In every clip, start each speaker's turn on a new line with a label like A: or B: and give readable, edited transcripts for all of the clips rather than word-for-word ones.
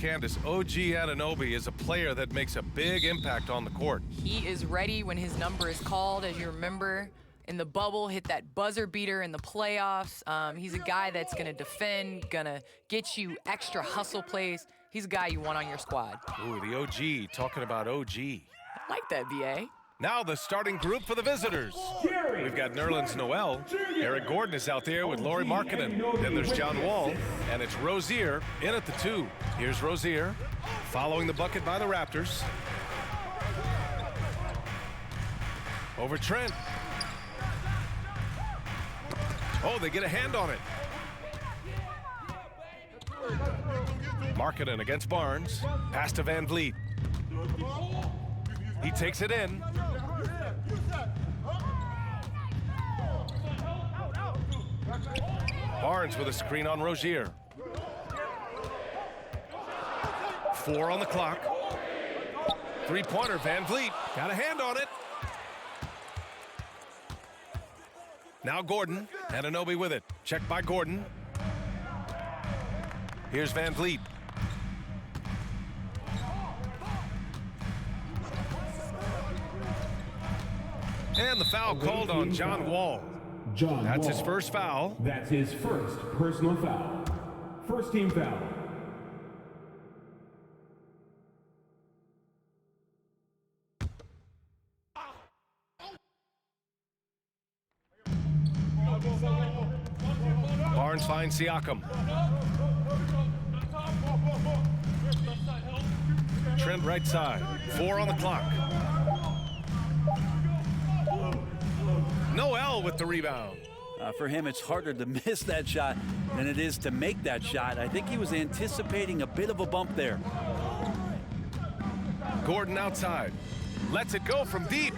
A: Candace, OG Anunoby is a player that makes a big impact on the court.
B: He is ready when his number is called. As you remember, in the bubble, hit that buzzer beater in the playoffs. He's a guy that's going to defend, going to get you extra hustle plays. He's a guy you want on your squad.
A: Ooh, the OG, talking about OG.
B: I like that, BA.
A: Now the starting group for the visitors. We've got Nerlens Noel. Eric Gordon is out there with Lauri Markkanen. Then there's John Wall, and it's Rozier in at the 2. Here's Rozier, following the bucket by the Raptors. Over Trent. Oh, they get a hand on it. Markkanen against Barnes. Pass to Van Vliet. He takes it in. Barnes with a screen on Rozier. 4 on the clock. Three-pointer, Van Vliet. Got a hand on it. Now Gordon. Anunoby with it. Checked by Gordon. Here's Van Vliet. And the foul called on John Wall. That's his first foul.
C: That's his first personal foul. First team foul.
A: Barnes finds Siakam. Trent right side. 4 on the clock. Noel with the rebound.
D: For him, it's harder to miss that shot than it is to make that shot. I think he was anticipating a bit of a bump there.
A: Gordon outside. Lets it go from deep.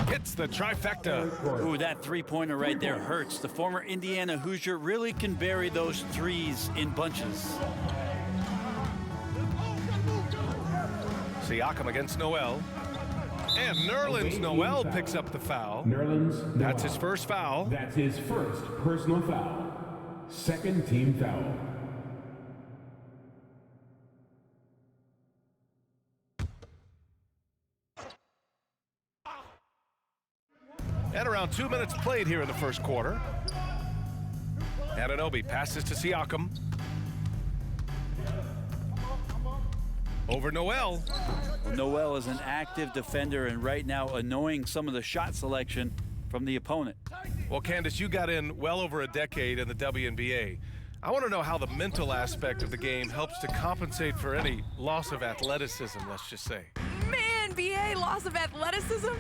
A: Hits the trifecta.
D: Ooh, that three-pointer right there hurts. The former Indiana Hoosier really can bury those threes in bunches.
A: Siakam against Noel. And Nerlens Noel picks up the foul. That's his first foul.
C: That's his first personal foul. Second team foul.
A: And around 2 minutes played here in the first quarter. Anunoby passes to Siakam. Over Noel.
D: Noel is an active defender and right now annoying some of the shot selection from the opponent.
A: Well, Candace, you got in well over a decade in the WNBA. I want to know how the mental aspect of the game helps to compensate for any loss of athleticism, let's just say.
B: Man, BA, loss of athleticism?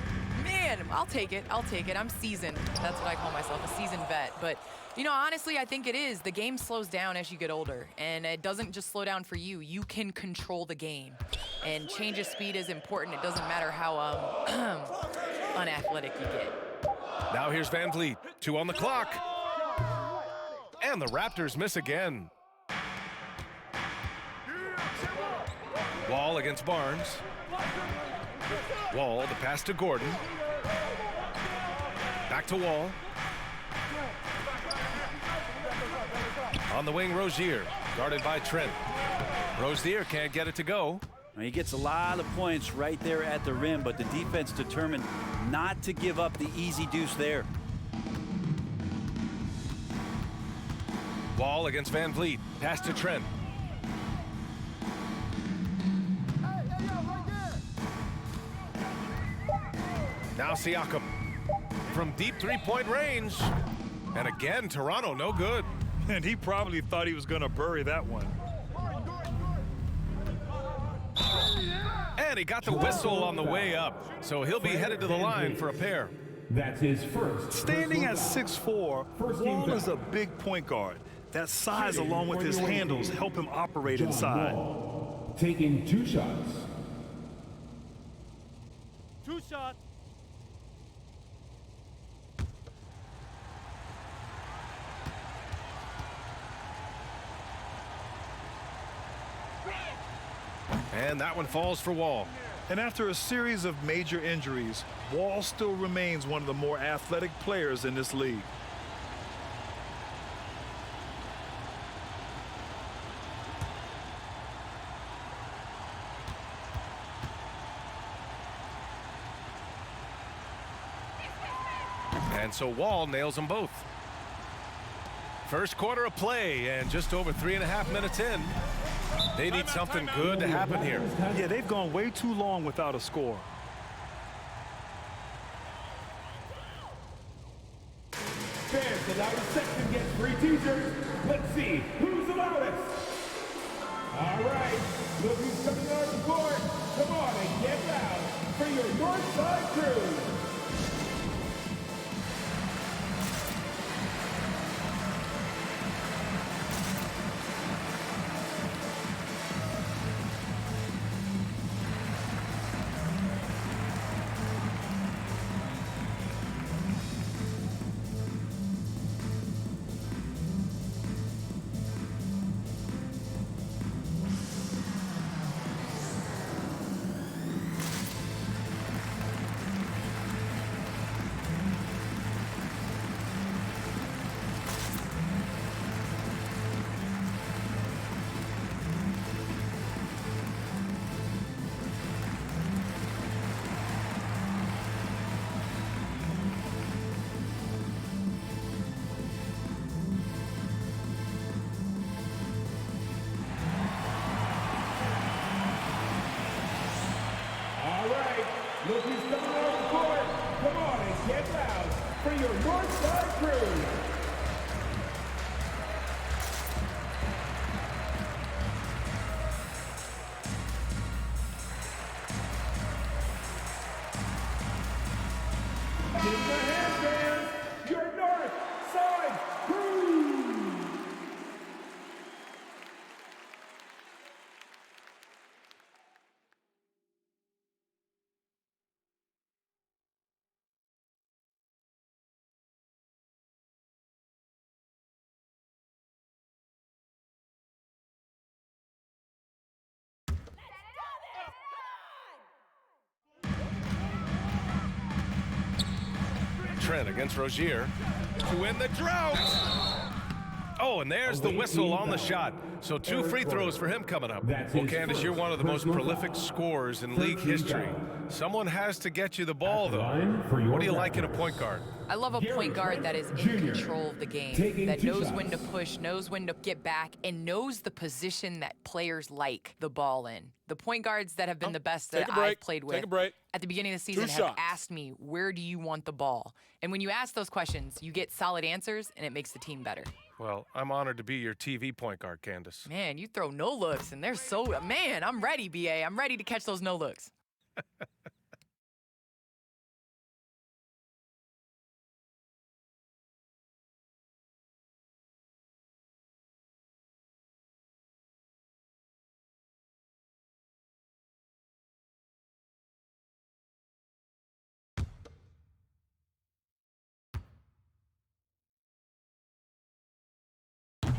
B: Man, I'll take it. I'll take it. I'm seasoned. That's what I call myself, a seasoned vet. But, you know, honestly, I think it is. The game slows down as you get older, and it doesn't just slow down for you. You can control the game, and change of speed is important. It doesn't matter how unathletic you get.
A: Now here's Van Vliet. 2 on the clock. And the Raptors miss again. Wall against Barnes. Wall, the pass to Gordon. Back to Wall. On the wing, Rozier, guarded by Trent. Rozier can't get it to go.
D: He gets a lot of points right there at the rim, but the defense determined not to give up the easy deuce there.
A: Wall against Van Vliet. Pass to Trent. Now Siakam from deep three-point range. And again, Toronto no good.
E: And he probably thought he was going to bury that one.
A: And he got the whistle on the way up, so he'll be headed to the line for a pair.
C: That's his first.
E: Standing at 6'4", Wall is a big point guard. That size, along with his handles, help him operate inside.
C: Taking 2 shots.
E: 2 shots.
A: And that one falls for Wall.
E: And after a series of major injuries, Wall still remains one of the more athletic players in this league.
A: And so Wall nails them both. First quarter of play, and just over 3.5 minutes in. They need something good to happen here.
E: Yeah, they've gone way too long without a score.
C: Fans, the loudest section gets free t-shirts. Let's see who's the loudest. All right, look who's coming on the court. Come on and get loud for your North Side crew. Look who's coming off the court. Come on and get loud for your North Side crew. Give the hand fans your North Side crew.
A: Trent against Rozier to win the drought. Oh, and there's the whistle on the shot. So 2 free throws for him coming up. Well, Candace, you're one of the most prolific scorers in league history. Someone has to get you the ball, though. What do you like in a point guard?
B: I love a point guard that is in control of the game, that knows when to push, knows when to get back, and knows the position that players like the ball in. The point guards that have been the best that I've played with at the beginning of the season have asked me, where do you want the ball? And when you ask those questions, you get solid answers, and it makes the team better.
A: Well, I'm honored to be your TV point guard, Candace.
B: Man, you throw no looks, and they're so, man, I'm ready, BA. I'm ready to catch those no looks.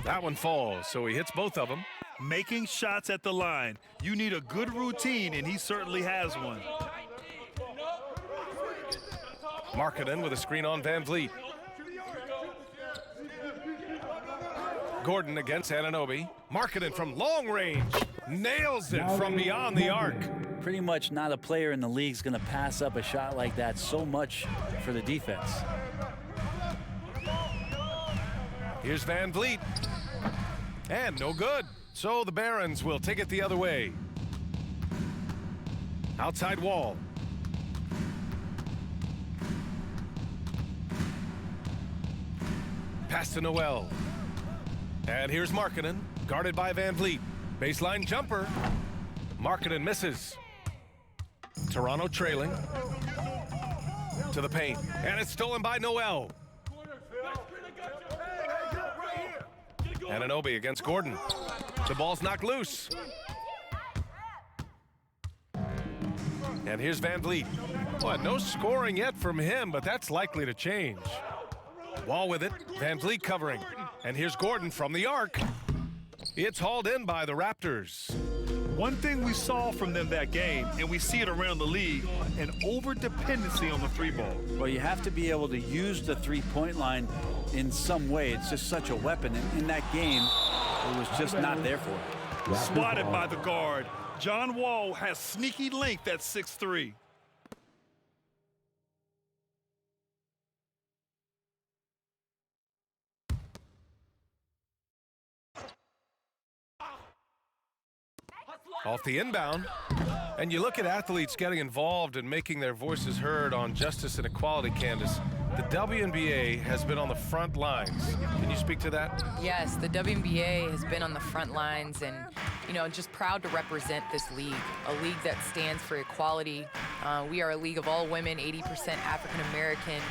A: That one falls, so he hits both of them.
E: Making shots at the line. You need a good routine, and he certainly has one.
A: Markkanen with a screen on Van Vliet. Gordon against Anunoby. Markkanen from long range. Nails it from beyond the arc.
D: Pretty much not a player in the league's going to pass up a shot like that so much for the defense.
A: Here's Van Vliet. And no good. So the Barons will take it the other way. Outside Wall. Pass to Noel. And here's Markkanen, guarded by Van Vliet. Baseline jumper. Markkanen misses. Toronto trailing. To the paint. And it's stolen by Noel. Anunoby against Gordon. The ball's knocked loose. And here's Van Vliet. Well, no scoring yet from him, but that's likely to change. Wall with it. Van Vliet covering. And here's Gordon from the arc. It's hauled in by the Raptors.
E: One thing we saw from them that game, and we see it around the league, an over-dependency on the three ball.
D: Well, you have to be able to use the three-point line in some way. It's just such a weapon. And in that game, it was just not there for it.
E: Swatted by the guard. John Wall has sneaky length at 6'3".
A: Off the inbound. And you look at athletes getting involved and making their voices heard on justice and equality, Candace. The WNBA has been on the front lines. Can you speak to that?
B: Yes, the WNBA has been on the front lines and, you know, just proud to represent this league, a league that stands for equality. We are a league of all women, 80% African American,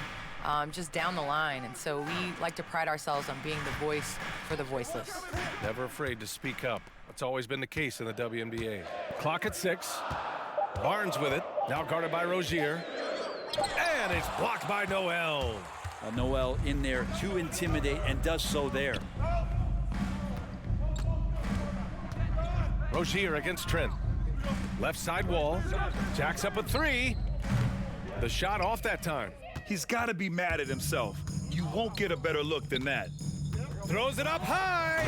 B: just down the line. And so we like to pride ourselves on being the voice for the voiceless.
A: Never afraid to speak up. That's always been the case in the WNBA. Clock at 6. Barnes with it, now guarded by Rozier. And it's blocked by Noel.
D: Noel in there to intimidate and does so there.
A: Rozier against Trent. Left side wall. Jacks up a 3. The shot off that time.
E: He's got to be mad at himself. You won't get a better look than that.
A: Throws it up high.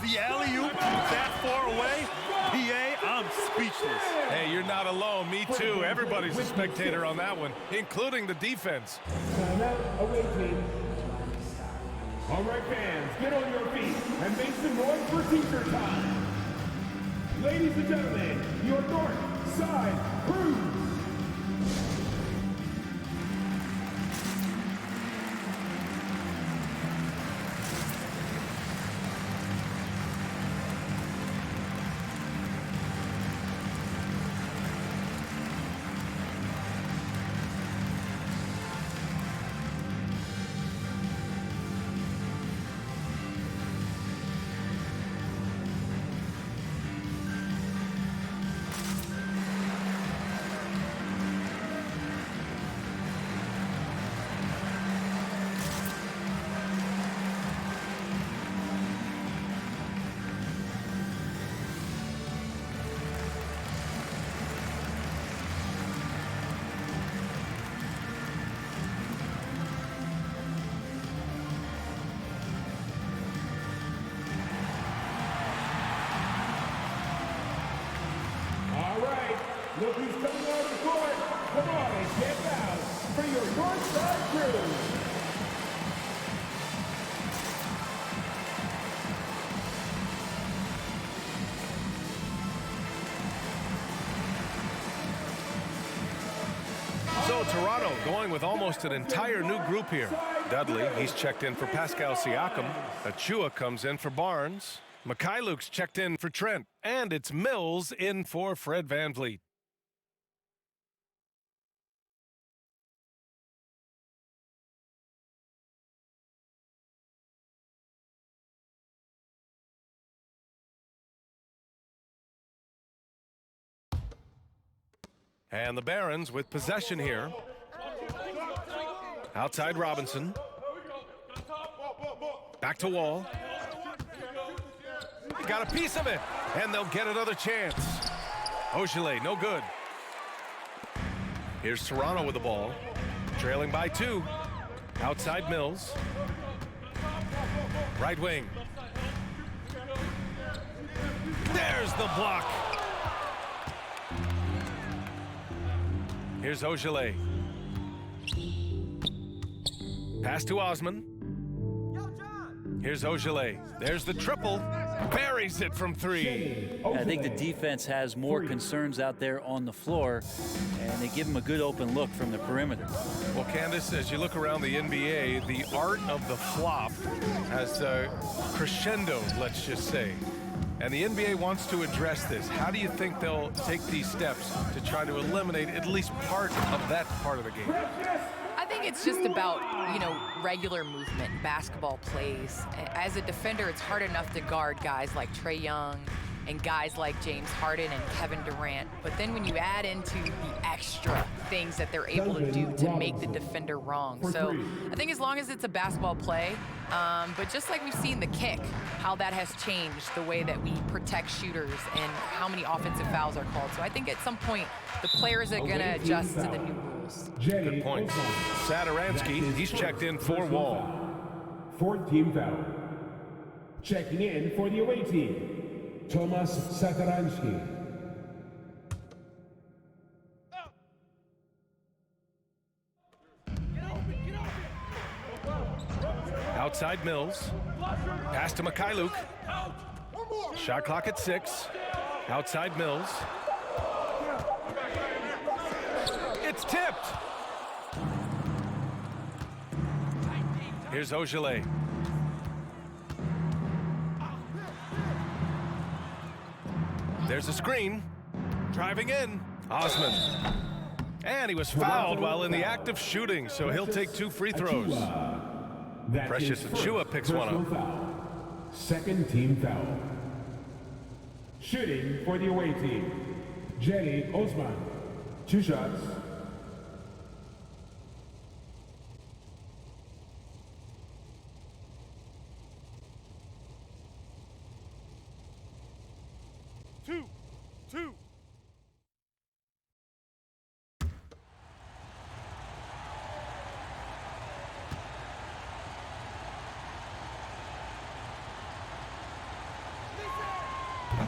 E: The alley-oop that far away? PA, I'm speechless.
A: Hey, you're not alone. Me too. Everybody's a spectator on that one, including the defense.
C: Timeout away team. All right, fans, get on your feet and make some noise for teacher time. Ladies and gentlemen, your North Side Crew. Look who's coming out of the court. Come on and get loud for your Northside Crew.
A: So Toronto going with almost an entire new group here. Dudley, he's checked in for Pascal Siakam. Achua comes in for Barnes. Mikhailuk's checked in for Trent. And it's Mills in for Fred VanVleet. And the Barons with possession here. Outside Robinson. Back to Wall. Got a piece of it, and they'll get another chance. Ogilvy, no good. Here's Toronto with the ball. Trailing by 2. Outside Mills. Right wing. There's the block. Here's Ogilvy. Pass to Osman. Here's Ogilvy. There's the triple. Buries it from 3.
D: I think the defense has more concerns out there on the floor, and they give them a good open look from the perimeter.
A: Well, Candace, as you look around the NBA, the art of the flop has crescendoed, let's just say. And the NBA wants to address this. How do you think they'll take these steps to try to eliminate at least part of that part of the game?
B: I think it's just about, you know, regular movement, basketball plays. As a defender, it's hard enough to guard guys like Trae Young and guys like James Harden and Kevin Durant. But then when you add into the extra things that they're able to do to make the defender wrong. So I think as long as it's a basketball play, but just like we've seen the kick, how that has changed the way that we protect shooters and how many offensive fouls are called. So I think at some point, the players are going to adjust to the new rules.
A: Good point. Sadaransky, he's checked in for Wall.
C: 4th team foul. Checking in for the away team, Tomas Sadaransky.
A: Outside Mills. Pass to Mikhailuk. Shot clock at 6. Outside Mills. It's tipped. Here's Ogilvy. There's a screen. Driving in. Osman. And he was fouled while in the act of shooting, so he'll take 2 free throws. Precious Achiuwa picks one up.
C: Foul. Second team foul. Shooting for the away team. Jenny Osman. 2 shots.
A: Two.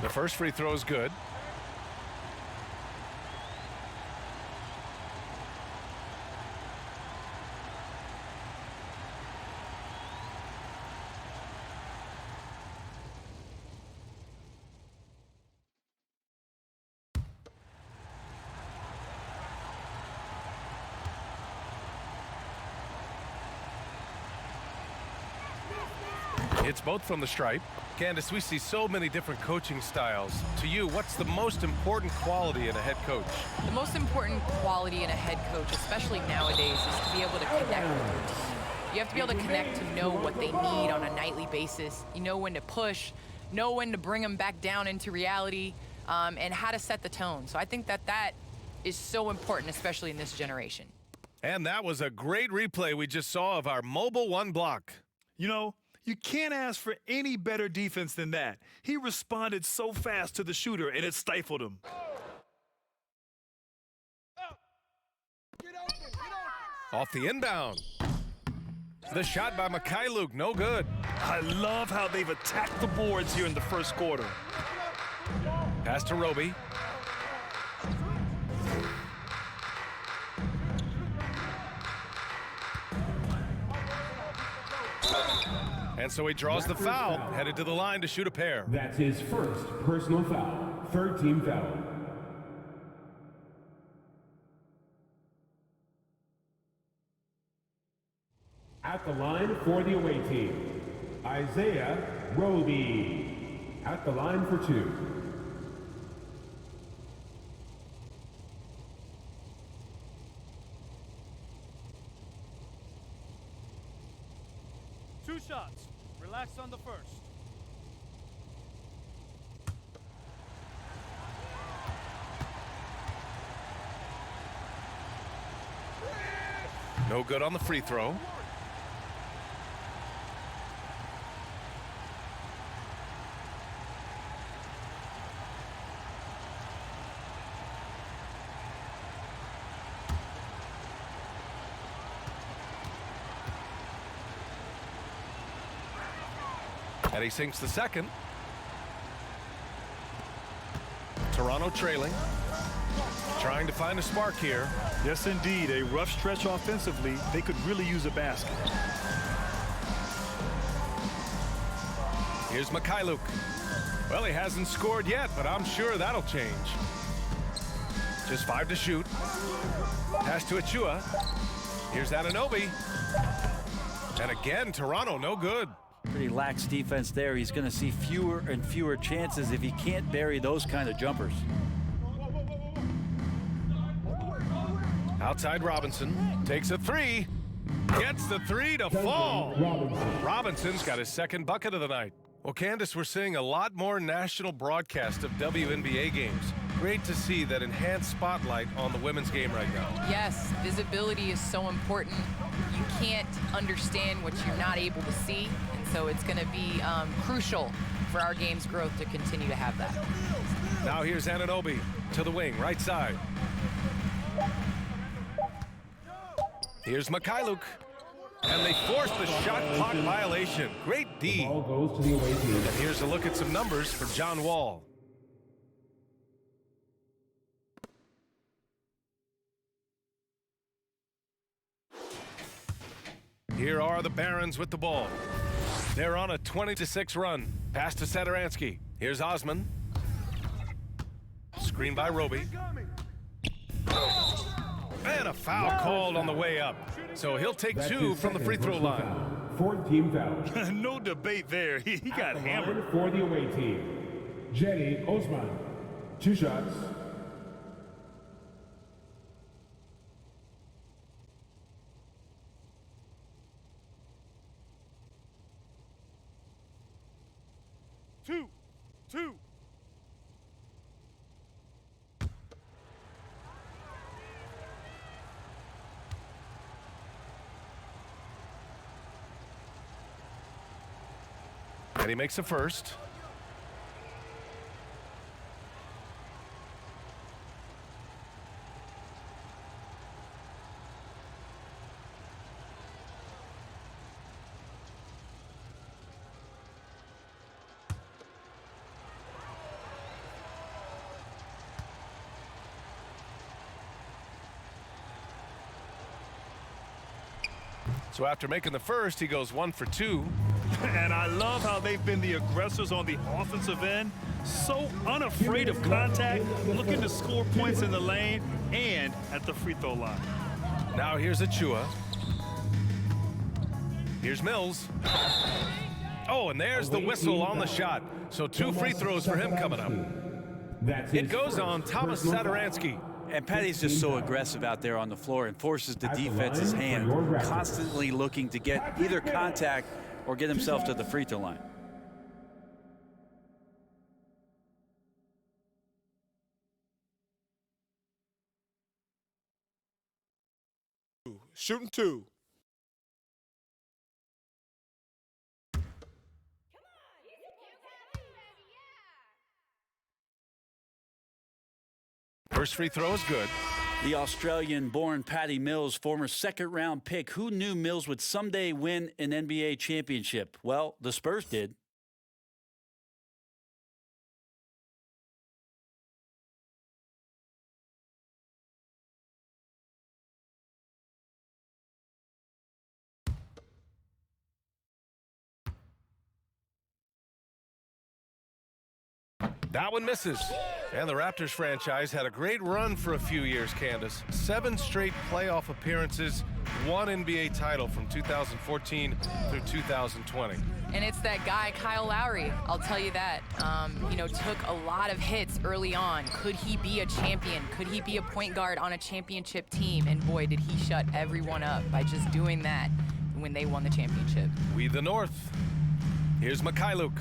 A: The first free throw is good. It's both from the stripe. Candace, we see so many different coaching styles. To you, what's the most important quality in a head coach?
B: The most important quality in a head coach, especially nowadays, is to be able to connect with your team. You have to be able to connect to know what they need on a nightly basis. You know when to push, know when to bring them back down into reality, and how to set the tone. So I think that is so important, especially in this generation.
A: And that was a great replay we just saw of our mobile 1 block.
E: You know, you can't ask for any better defense than that. He responded so fast to the shooter, and it stifled him.
A: Off the inbound. The shot by Mikhailuk, no good.
E: I love how they've attacked the boards here in the first quarter.
A: Pass to Roby. And so he draws the foul, headed to the line to shoot a pair.
C: That's his first personal foul. Third team foul. At the line for the away team, Isaiah Roby. At the line for 2.
F: Two shots. Relax on the first.
A: No good on the free throw. And he sinks the second. Toronto trailing. Trying to find a spark here.
E: Yes, indeed. A rough stretch offensively. They could really use a basket.
A: Here's Mikhailuk. Well, he hasn't scored yet, but I'm sure that'll change. Just 5 to shoot. Pass to Achiuwa. Here's Anunoby. And again, Toronto, no good.
D: Pretty lax defense there. He's going to see fewer and fewer chances if he can't bury those kind of jumpers.
A: Outside Robinson. Takes a 3. Gets the 3 to fall. Robinson's got his second bucket of the night. Well, Candace, we're seeing a lot more national broadcast of WNBA games. Great to see that enhanced spotlight on the women's game right now.
B: Yes, visibility is so important. You can't understand what you're not able to see, and so it's going to be crucial for our game's growth to continue to have that.
A: Now here's Anunoby to the wing, right side. Here's Mikhailuk. And they force the shot clock violation. Great D.
C: Ball goes to the away team.
A: And here's a look at some numbers for John Wall. Here are the Barons with the ball. They're on a 20-6 run. Pass to Satoransky. Here's Osman. Screen by Roby. And a foul called on the way up. So he'll take 2 from the free throw line.
C: 4th team foul.
E: No debate there. He got hammered.
C: For the away team, Jenny Osman. 2 shots.
E: Two.
A: And he makes a first. So after making the first, he goes 1 for 2.
E: And I love how they've been the aggressors on the offensive end. So unafraid of contact, looking to score points in the lane and at the free throw line.
A: Now here's Achua. Here's Mills. Oh, and there's the whistle on the shot. So 2 free throws for him coming up. It goes on Thomas Sadaransky.
D: And Patty's just so aggressive out there on the floor and forces the defense's hand, constantly looking to get either contact or get himself to the free throw line.
G: Shooting 2.
A: First free throw is good.
D: The Australian-born Patty Mills, former second-round pick. Who knew Mills would someday win an NBA championship? Well, the Spurs did.
A: That one misses. And the Raptors franchise had a great run for a few years, Candace. 7 straight playoff appearances, 1 NBA title from 2014 through 2020.
B: And it's that guy, Kyle Lowry. I'll tell you that. You know, took a lot of hits early on. Could he be a champion? Could he be a point guard on a championship team? And boy, did he shut everyone up by just doing that when they won the championship.
A: We the North. Here's Mikhailuk.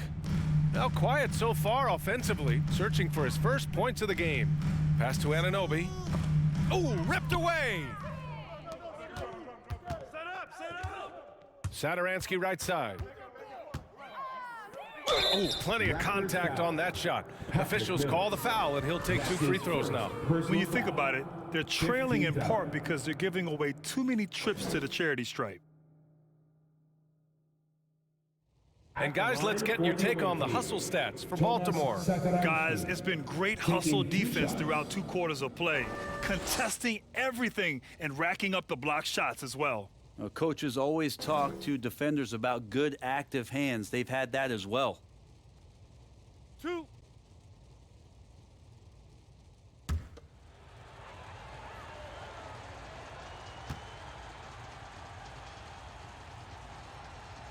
A: Now quiet so far offensively, searching for his first points of the game. Pass to Anunoby. Oh, ripped away!
E: Set up!
A: Sadaransky right side. Oh, plenty of contact on that shot. Officials call the foul, and he'll take 2 free throws now.
E: When you think about it, they're trailing in part because they're giving away too many trips to the charity stripe.
A: And guys, let's get your take on the hustle stats for Baltimore.
E: Guys, it's been great hustle defense throughout 2 quarters of play, contesting everything and racking up the block shots as well.
D: Coaches always talk to defenders about good active hands. They've had that as well.
E: 2.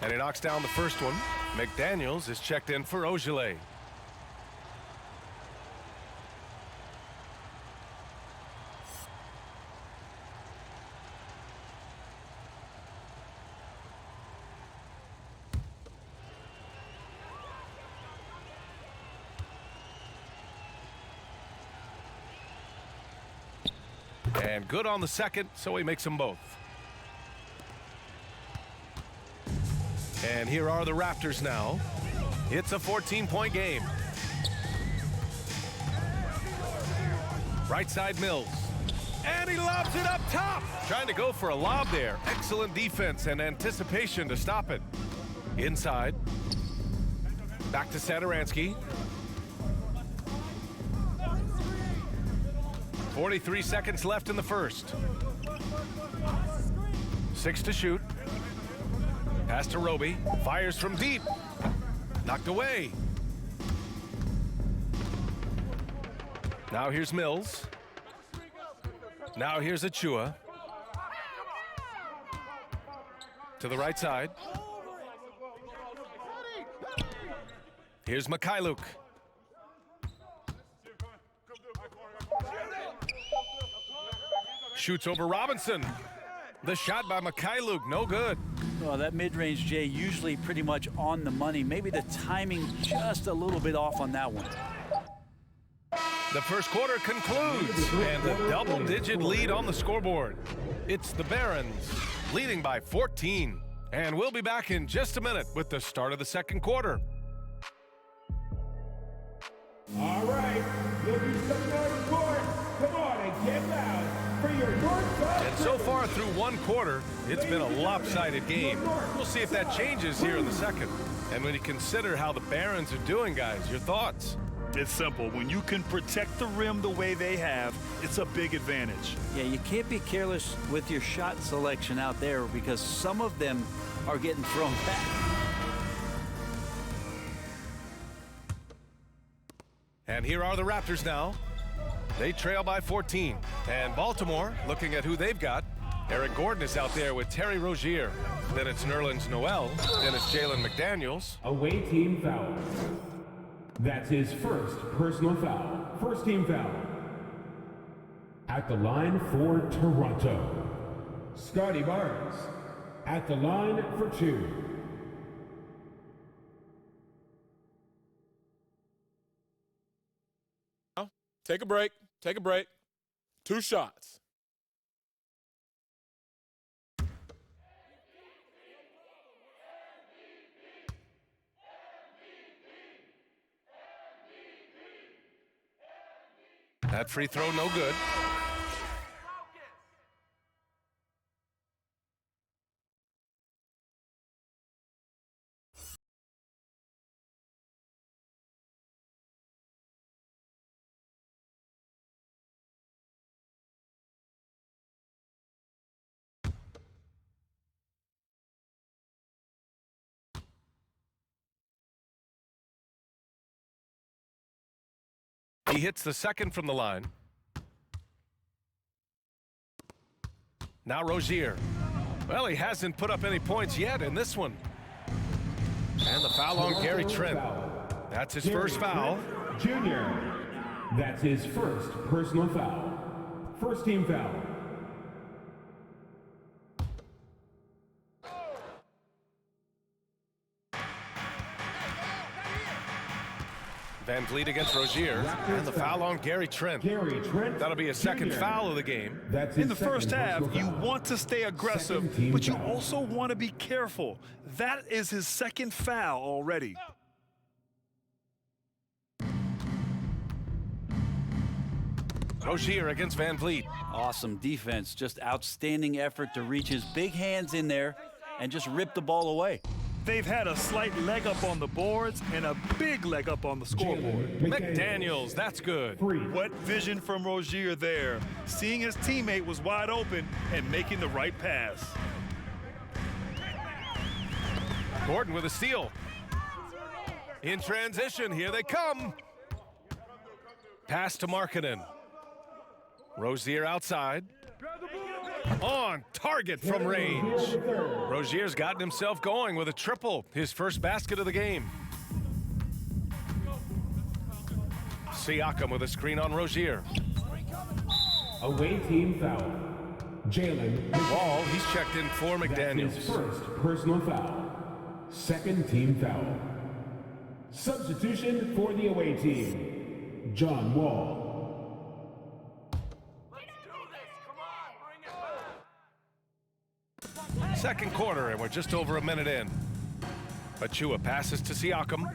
A: And he knocks down the first one. McDaniels is checked in for Ogilvy. And good on the second, so he makes them both. And here are the Raptors now. It's a 14-point game. Right side Mills. And he lobs it up top. Trying to go for a lob there. Excellent defense and anticipation to stop it. Inside. Back to Sadaransky. 43 seconds left in the first. 6 to shoot. Pass to Roby. Fires from deep. Knocked away. Now here's Mills. Now here's Achua. To the right side. Here's Mikhailuk. Shoots over Robinson. The shot by Mikhailuk, no good.
D: Well, that mid-range, Jay, usually pretty much on the money. Maybe the timing just a little bit off on that one.
A: The first quarter concludes, and a double-digit lead on the scoreboard. It's the Barons leading by 14. And we'll be back in just a minute with the start of the second quarter.
C: All right, look who's coming on the court. Come on and get loud for your North Side.
A: And so far through one quarter, it's been a lopsided game. We'll see if that changes here in the second. And when you consider how the Barons are doing, guys, your thoughts?
E: It's simple. When you can protect the rim the way they have, it's a big advantage.
D: Yeah, you can't be careless with your shot selection out there because some of them are getting thrown back.
A: And here are the Raptors now. They trail by 14. And Baltimore, looking at who they've got, Eric Gordon is out there with Terry Rozier. Then it's Nerlens Noel. Then it's Jalen McDaniels.
C: Away team foul. That's his first personal foul. First team foul. At the line for Toronto, Scotty Barnes. At the line for 2.
G: Take a break. Take a break. 2 shots.
A: That free throw, no good. He hits the second from the line. Now Rozier. Well, he hasn't put up any points yet in this one. And the foul on Gary Trent. That's his first foul.
C: Junior. That's his first personal foul. First team foul.
A: Van Vliet against Rozier. And the foul on Gary Trent.
C: Gary Trent.
A: That'll be a second
C: Jr.
A: foul of the game.
C: That's
E: In
C: his
E: the first
C: second
E: half,
C: personal
E: you
C: foul.
E: want to stay aggressive,
C: Second team
E: but you
C: foul.
E: also want to be careful. That is his second foul already.
A: Rozier against Van Vliet.
D: Awesome defense, just outstanding effort to reach his big hands in there and just rip the ball away.
E: They've had a slight leg up on the boards and a big leg up on the scoreboard.
A: McDaniels, that's good.
E: What vision from Rozier there, seeing his teammate was wide open and making the right pass.
A: Gordon with a steal. In transition, here they come. Pass to Markkanen. Rozier outside. On target from range. Rozier's gotten himself going with a triple, his first basket of the game. Siakam with a screen on Rozier.
C: Away team foul. Jalen
A: Wall, he's checked in for McDaniels.
C: His first personal foul. Second team foul. Substitution for the away team. John Wall.
A: Second quarter, and we're just over a minute in. Achua passes to Siakam.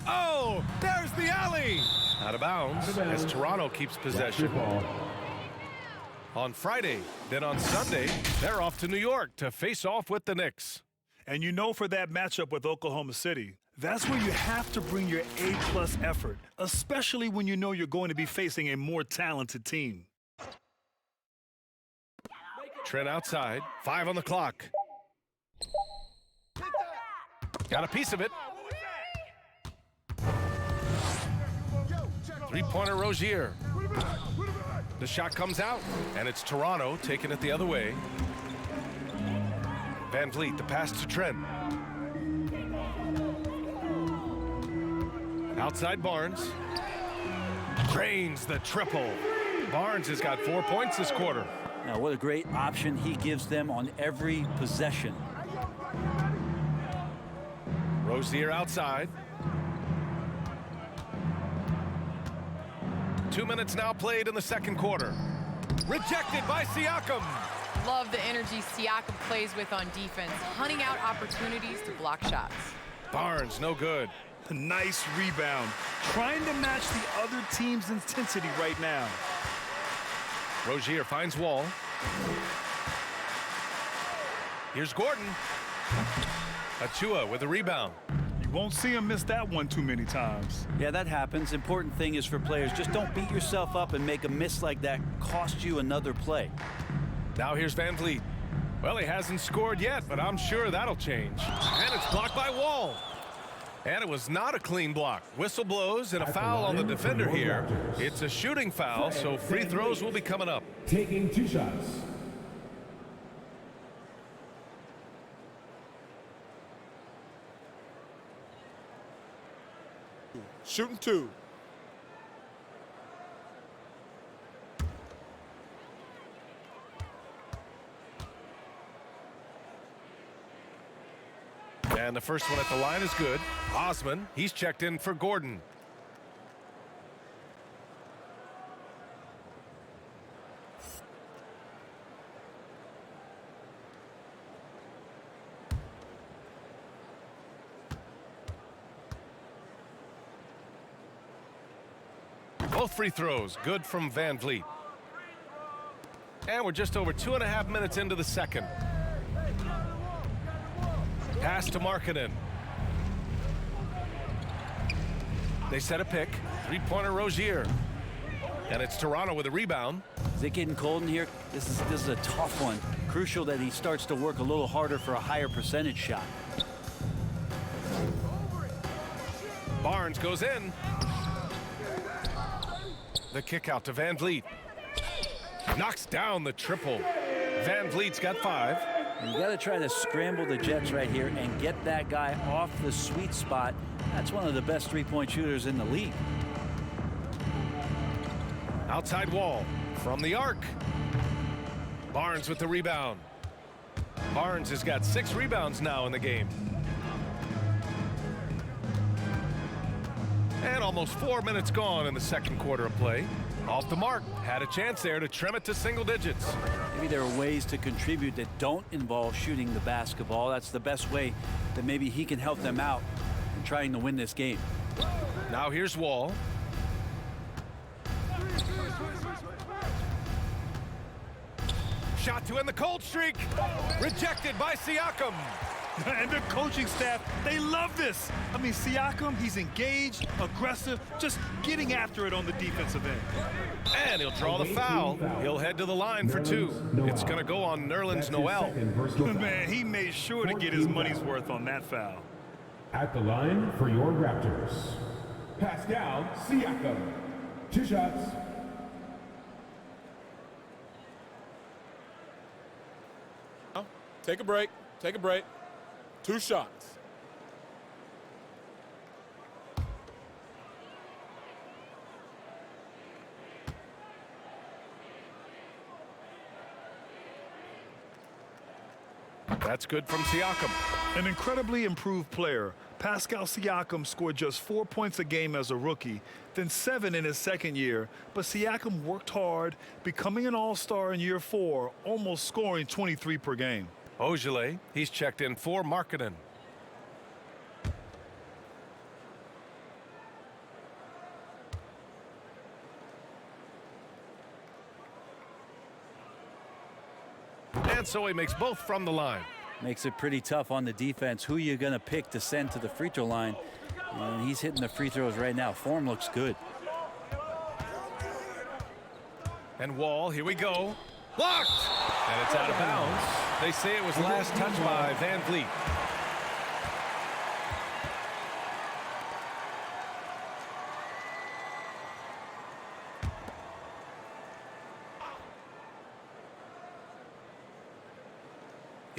A: Oh, there's the alley! Out of bounds as Toronto keeps possession. On Friday, then on Sunday, they're off to New York to face off with the Knicks.
E: And you know, for that matchup with Oklahoma City, that's where you have to bring your A-plus effort, especially when you know you're going to be facing a more talented team.
A: Trent outside, 5 on the clock. Got a piece of it. Three-pointer Rozier. The shot comes out, and it's Toronto taking it the other way. Van Vliet, the pass to Trent. Outside Barnes. Drains the triple. Barnes has got 4 points this quarter.
D: Now, what a great option he gives them on every possession.
A: Rozier outside. 2 minutes now played in the second quarter. Rejected by Siakam.
B: Love the energy Siakam plays with on defense, hunting out opportunities to block shots.
A: Barnes, no good.
E: A nice rebound. Trying to match the other team's intensity right now.
A: Rozier finds Wall. Here's Gordon. Achua with a rebound.
E: You won't see him miss that one too many times.
D: Yeah, that happens. Important thing is for players, just don't beat yourself up and make a miss like that cost you another play.
A: Now here's Van Vliet. Well, he hasn't scored yet, but I'm sure that'll change. And it's blocked by Wall. And it was not a clean block. Whistle blows and a foul on the defender here. It's a shooting foul, so free throws will be coming up.
C: Taking 2 shots.
G: Shooting 2.
A: And the first one at the line is good. Osman, he's checked in for Gordon. Both free throws good from Van Vliet. And we're just over 2.5 minutes into the second. Pass to Markkanen. They set a pick. Three-pointer Rozier. And it's Toronto with a rebound.
D: Is it getting cold in here? This is a tough one. Crucial that he starts to work a little harder for a higher percentage shot.
A: Barnes goes in. The kick out to Van Vliet. Knocks down the triple. Van Vliet's got 5.
D: You got to try to scramble the Jets right here and get that guy off the sweet spot. That's one of the best three-point shooters in the league.
A: Outside Wall from the arc. Barnes with the rebound. Barnes has got 6 rebounds now in the game. And almost 4 minutes gone in the second quarter of play. Off the mark. Had a chance there to trim it to single digits.
D: Maybe there are ways to contribute that don't involve shooting the basketball. That's the best way that maybe he can help them out in trying to win this game.
A: Now here's Wall. Shot to end the cold streak. Rejected by Siakam.
E: And the coaching staff, they love this. I mean, Siakam, he's engaged, aggressive, just getting after it on the defensive end.
A: And he'll draw the foul. He'll head to the line for 2. It's going to go on Nerlens Noel.
E: Man, he made sure to get his money's worth on that foul.
C: At the line for your Raptors, Pascal Siakam. 2 shots.
G: Take a break. Take a break. 2 shots.
A: That's good from Siakam.
E: An incredibly improved player. Pascal Siakam scored just 4 points a game as a rookie, then 7 in his second year. But Siakam worked hard, becoming an all-star in year 4, almost scoring 23 per game.
A: Ogilvy, he's checked in for Markkanen. And so he makes both from the line.
D: Makes it pretty tough on the defense. Who you going to pick to send to the free throw line? And he's hitting the free throws right now. Form looks good.
A: And Wall, here we go. Blocked! And it's out of bounds. They say it was last touched by Van Vliet.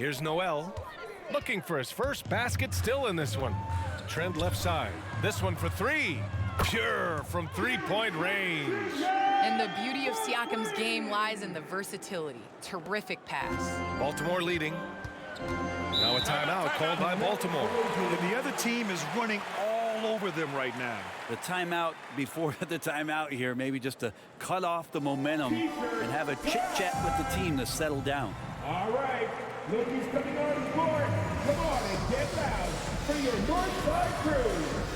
A: Here's Noel, looking for his first basket, still in this one. Trent left side. This one for three. Pure from three-point range.
B: And the beauty of Siakam's game lies in the versatility. Terrific pass.
A: Baltimore leading. Now a timeout called by Baltimore.
E: And the other team is running all over them right now.
D: The timeout before the timeout here, maybe just to cut off the momentum and have a chit-chat with the team to settle down.
C: All right, look who's coming on the board. Come on and get loud for your Northside crew.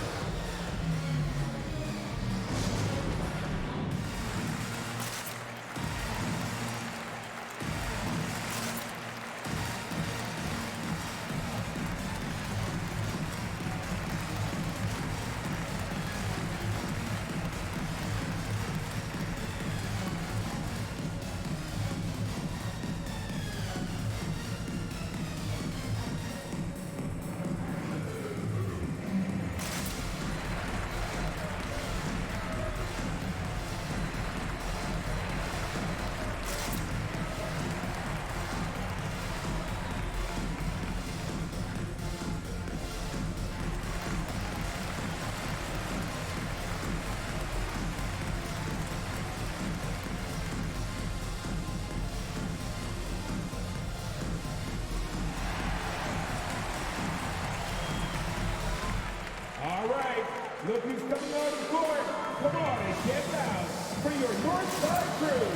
C: All right, look who's coming on the court. Come on and get loud for your Northside crew.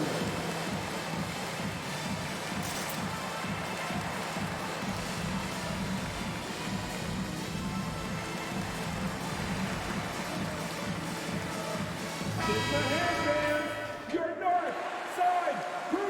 C: It's the handbands, your Northside crew.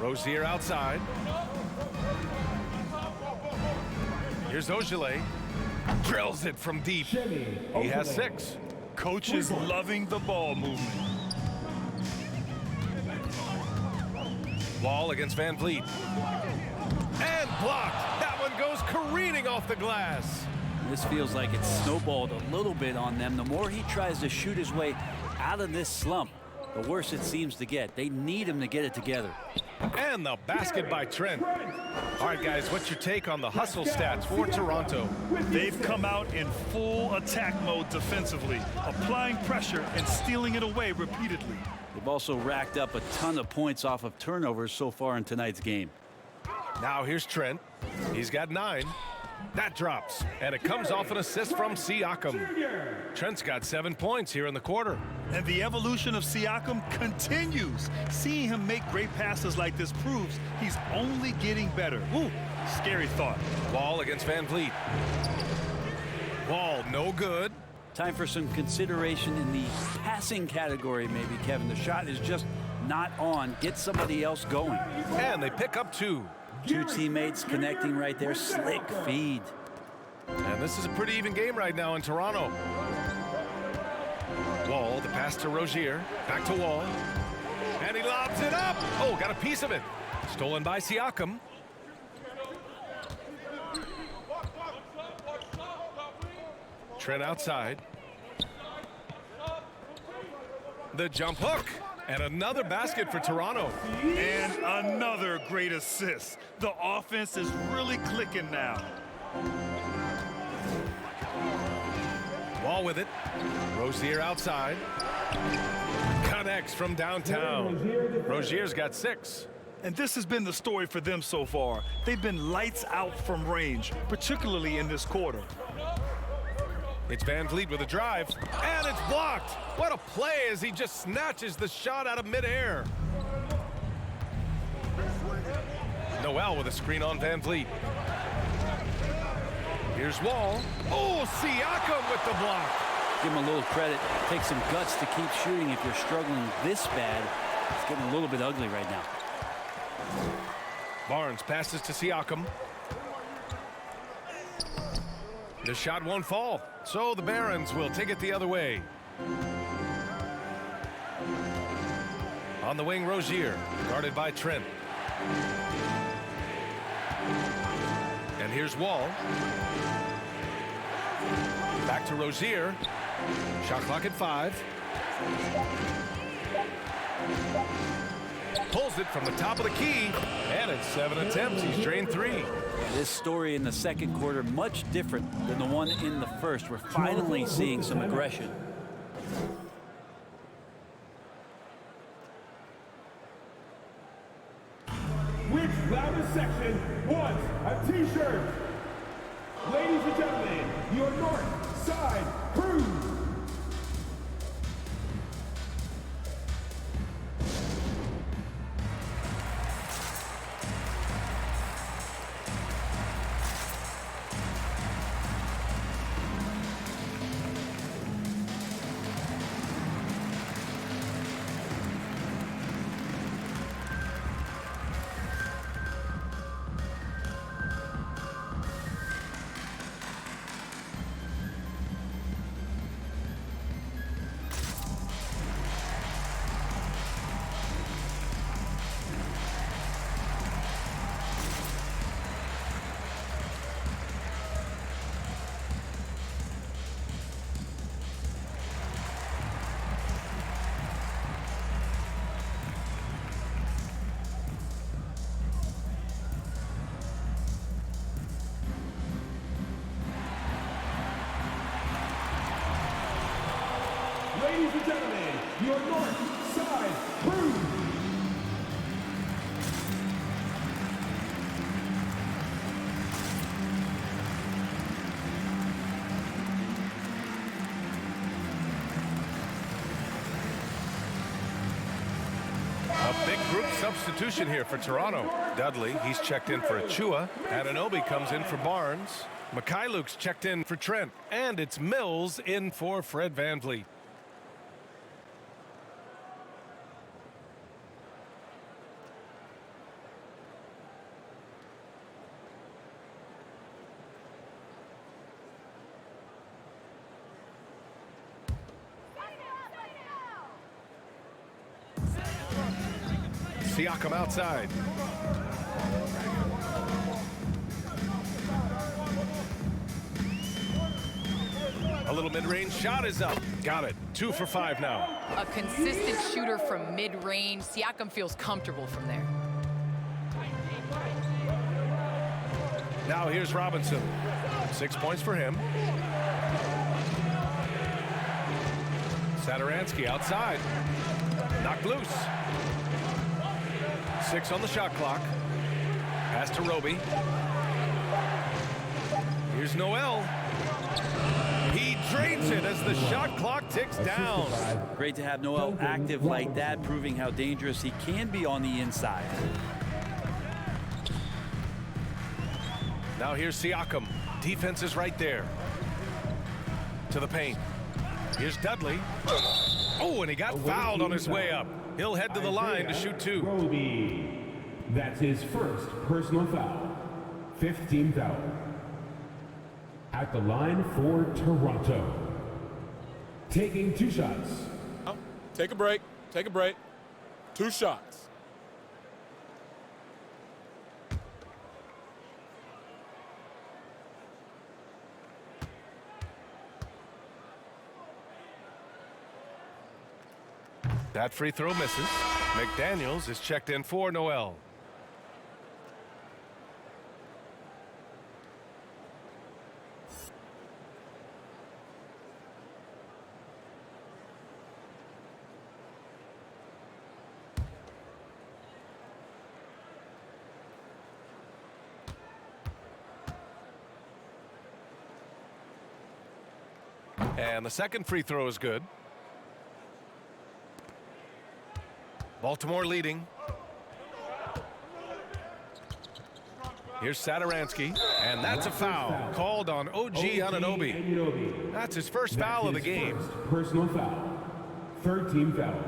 A: Rozier outside. Here's Ogilvy. Drills it from deep. He has 6.
E: Coach is loving the ball movement.
A: Wall against Van Vliet. And blocked. That one goes careening off the glass.
D: This feels like it's snowballed a little bit on them. The more he tries to shoot his way out of this slump, the worse it seems to get. They need him to get it together.
A: And the basket by Trent. All right, guys, what's your take on the hustle stats for Toronto?
E: They've come out in full attack mode defensively, applying pressure and stealing it away repeatedly.
D: They've also racked up a ton of points off of turnovers so far in tonight's game.
A: Now here's Trent. He's got 9. That drops, and it comes off an assist from Siakam. Trent's got 7 points here in the quarter.
E: And the evolution of Siakam continues. Seeing him make great passes like this proves he's only getting better. Ooh, scary thought.
A: Wall against Van Vliet. Wall, no good.
D: Time for some consideration in the passing category, maybe, Kevin. The shot is just not on. Get somebody else going.
A: And they pick up 2.
D: 2 teammates connecting right there. Slick feed.
A: And this is a pretty even game right now in Toronto. Wall, the pass to Rozier. Back to Wall. And he lobs it up. Oh, got a piece of it. Stolen by Siakam. Trent outside. The jump hook. And another basket for Toronto.
E: And another great assist. The offense is really clicking now.
A: Wall with it. Rozier outside. Connects from downtown. Rozier's got 6.
E: And this has been the story for them so far. They've been lights out from range, particularly in this quarter.
A: It's Van Vliet with a drive, and it's blocked. What a play as he just snatches the shot out of midair. Noel with a screen on Van Vliet. Here's Wall. Oh, Siakam with the block.
D: Give him a little credit. Take some guts to keep shooting if you're struggling this bad. It's getting a little bit ugly right now.
A: Barnes passes to Siakam. The shot won't fall, so the Barons will take it the other way. On the wing, Rozier, guarded by Trent. And here's Wall. Back to Rozier. Shot clock at 5. Pulls it from the top of the key, and it's 7 attempts. He's drained 3.
D: This story in the second quarter much different than the one in the first. We're finally seeing some aggression.
C: Which loudest section wants a t-shirt? Ladies and gentlemen, your North Side Crew. Ladies and gentlemen, your North Side Crew.
A: A big group substitution here for Toronto. Dudley, he's checked in for Achua. Anunoby comes in for Barnes. Mikhailuk's checked in for Trent. And it's Mills in for Fred VanVleet. Siakam outside. A little mid-range shot is up. Got it. 2 for 5 now.
B: A consistent shooter from mid-range. Siakam feels comfortable from there.
A: Now here's Robinson. 6 points for him. Satoransky outside. Knocked loose. 6 on the shot clock. Pass to Roby. Here's Noel. He drains it as the shot clock ticks down.
D: Great to have Noel active like that, proving how dangerous he can be on the inside.
A: Now here's Siakam. Defense is right there. To the paint. Here's Dudley. Oh, and he got fouled on his way up. He'll head to the line to shoot 2.
C: Roby. That's his first personal foul. 5th team foul. At the line for Toronto. Taking 2 shots.
G: Take a break. Take a break. 2 shots.
A: That free throw misses. McDaniels is checked in for Noel. And the second free throw is good. Baltimore leading. Here's Satoransky, and that's a foul called on OG Anunoby. That's his first foul of the game.
C: Personal foul. 3rd team foul.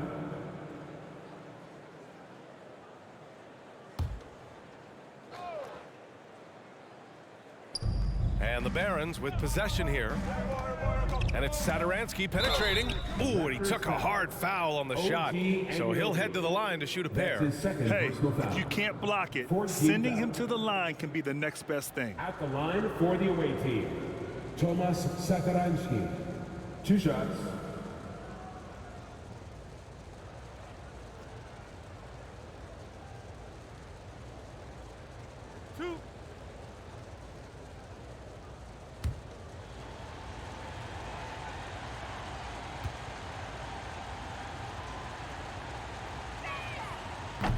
A: And the Barons with possession here. And it's Satoransky penetrating. Ooh, and he took a hard foul on the shot. So he'll head to the line to shoot a pair.
E: Hey, if you can't block it, sending him to the line can be the next best thing.
C: At the line for the away team, Tomas Satoransky. 2 shots.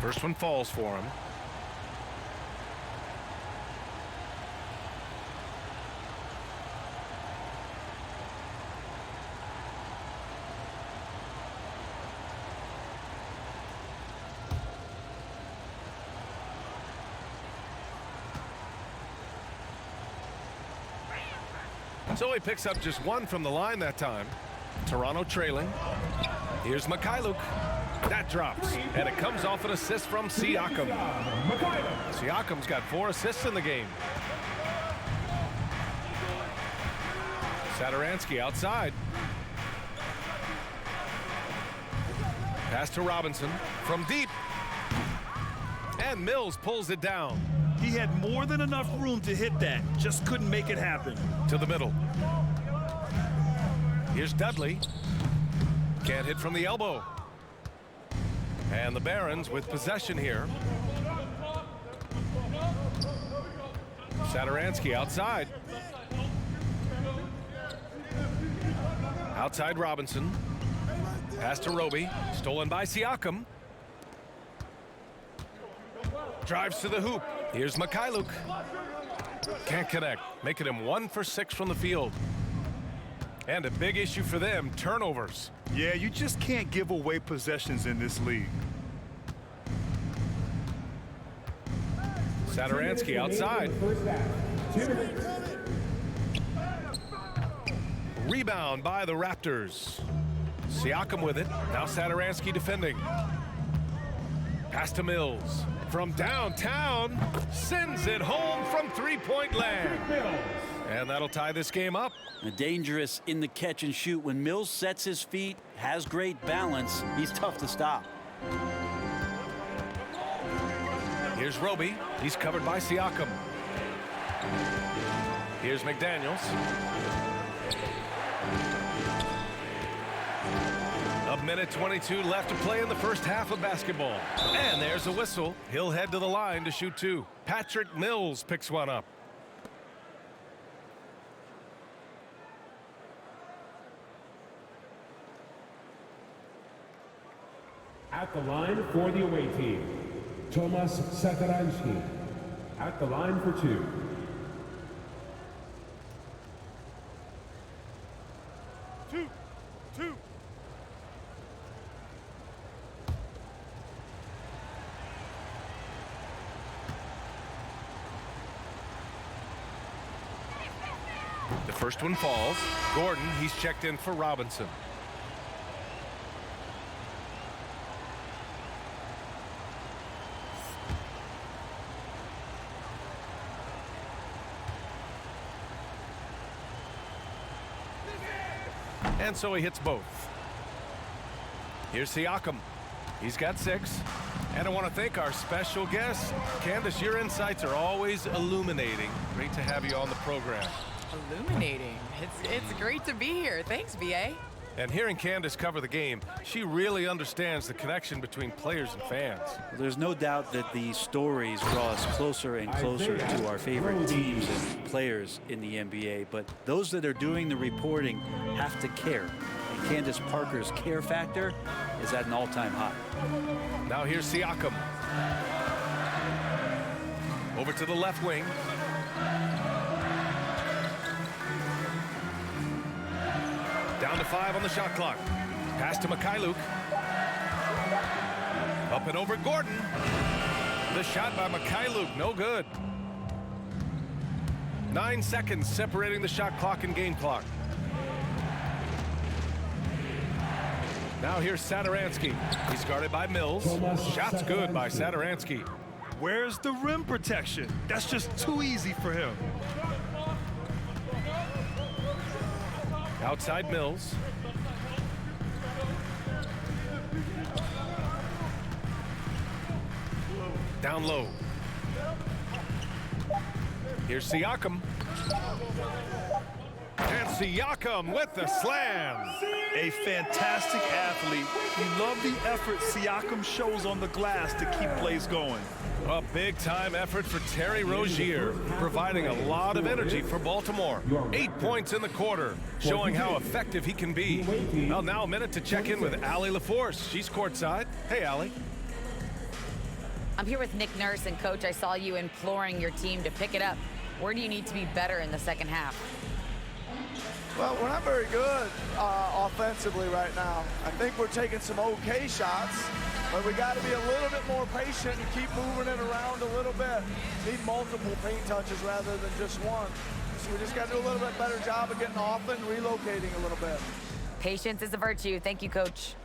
A: First one falls for him. So he picks up just 1 from the line that time. Toronto trailing. Here's Mikhailuk. That drops, and it comes off an assist from Siakam. Siakam's got 4 assists in the game. Satoransky outside. Pass to Robinson from deep. And Mills pulls it down.
E: He had more than enough room to hit that, just couldn't make it happen.
A: To the middle. Here's Dudley. Can't hit from the elbow. And the Barons with possession here. Satoransky outside. Outside Robinson. Pass to Roby. Stolen by Siakam. Drives to the hoop. Here's Mikhailuk. Can't connect. Making him 1 for 6 from the field. And a big issue for them, turnovers.
E: Yeah, you just can't give away possessions in this league.
A: Satoransky outside. Rebound by the Raptors. Siakam with it. Now Satoransky defending. Pass to Mills. From downtown, sends it home from 3-point land. And that'll tie this game up.
D: Dangerous in the catch and shoot. When Mills sets his feet, has great balance, he's tough to stop.
A: Here's Roby. He's covered by Siakam. Here's McDaniels. A minute 22 left to play in the first half of basketball. And there's a whistle. He'll head to the line to shoot 2. Patrick Mills picks one up.
C: At the line for the away team, Tomas Satoransky. At the line for 2.
F: Two.
A: The first one falls. Gordon, he's checked in for Robinson. And so he hits both. Here's Siakam. He's got 6. And I want to thank our special guest. Candace, your insights are always illuminating. Great to have you on the program.
B: Illuminating. It's great to be here. Thanks, BA.
A: And hearing Candace cover the game, she really understands the connection between players and fans.
D: There's no doubt that the stories draw us closer and closer to our favorite teams and players in the NBA, but those that are doing the reporting have to care. And Candace Parker's care factor is at an all-time high.
A: Now here's Siakam. Over to the left wing. Down to 5 on the shot clock. Pass to Mikhailuk. Up and over Gordon. The shot by Mikhailuk, no good. 9 seconds separating the shot clock and game clock. Now here's Satoransky. He's guarded by Mills. Shot's good by Satoransky.
E: Where's the rim protection? That's just too easy for him.
A: Outside Mills. Down low. Here's Siakam. And Siakam with the slam.
E: A fantastic athlete. We love the effort Siakam shows on the glass to keep plays going.
A: A big-time effort for Terry Rozier, providing a lot of energy for Baltimore. 8 points in the quarter, showing how effective he can be. Well, now a minute to check in with Allie LaForce. She's courtside. Hey, Allie.
H: I'm here with Nick Nurse, and Coach, I saw you imploring your team to pick it up. Where do you need to be better in the second half?
I: Well, we're not very good offensively right now. I think we're taking some okay shots, but we got to be a little bit more patient and keep moving it around a little bit. Need multiple paint touches rather than just one. So we just got to do a little bit better job of getting off and relocating a little bit.
H: Patience is a virtue. Thank you, Coach.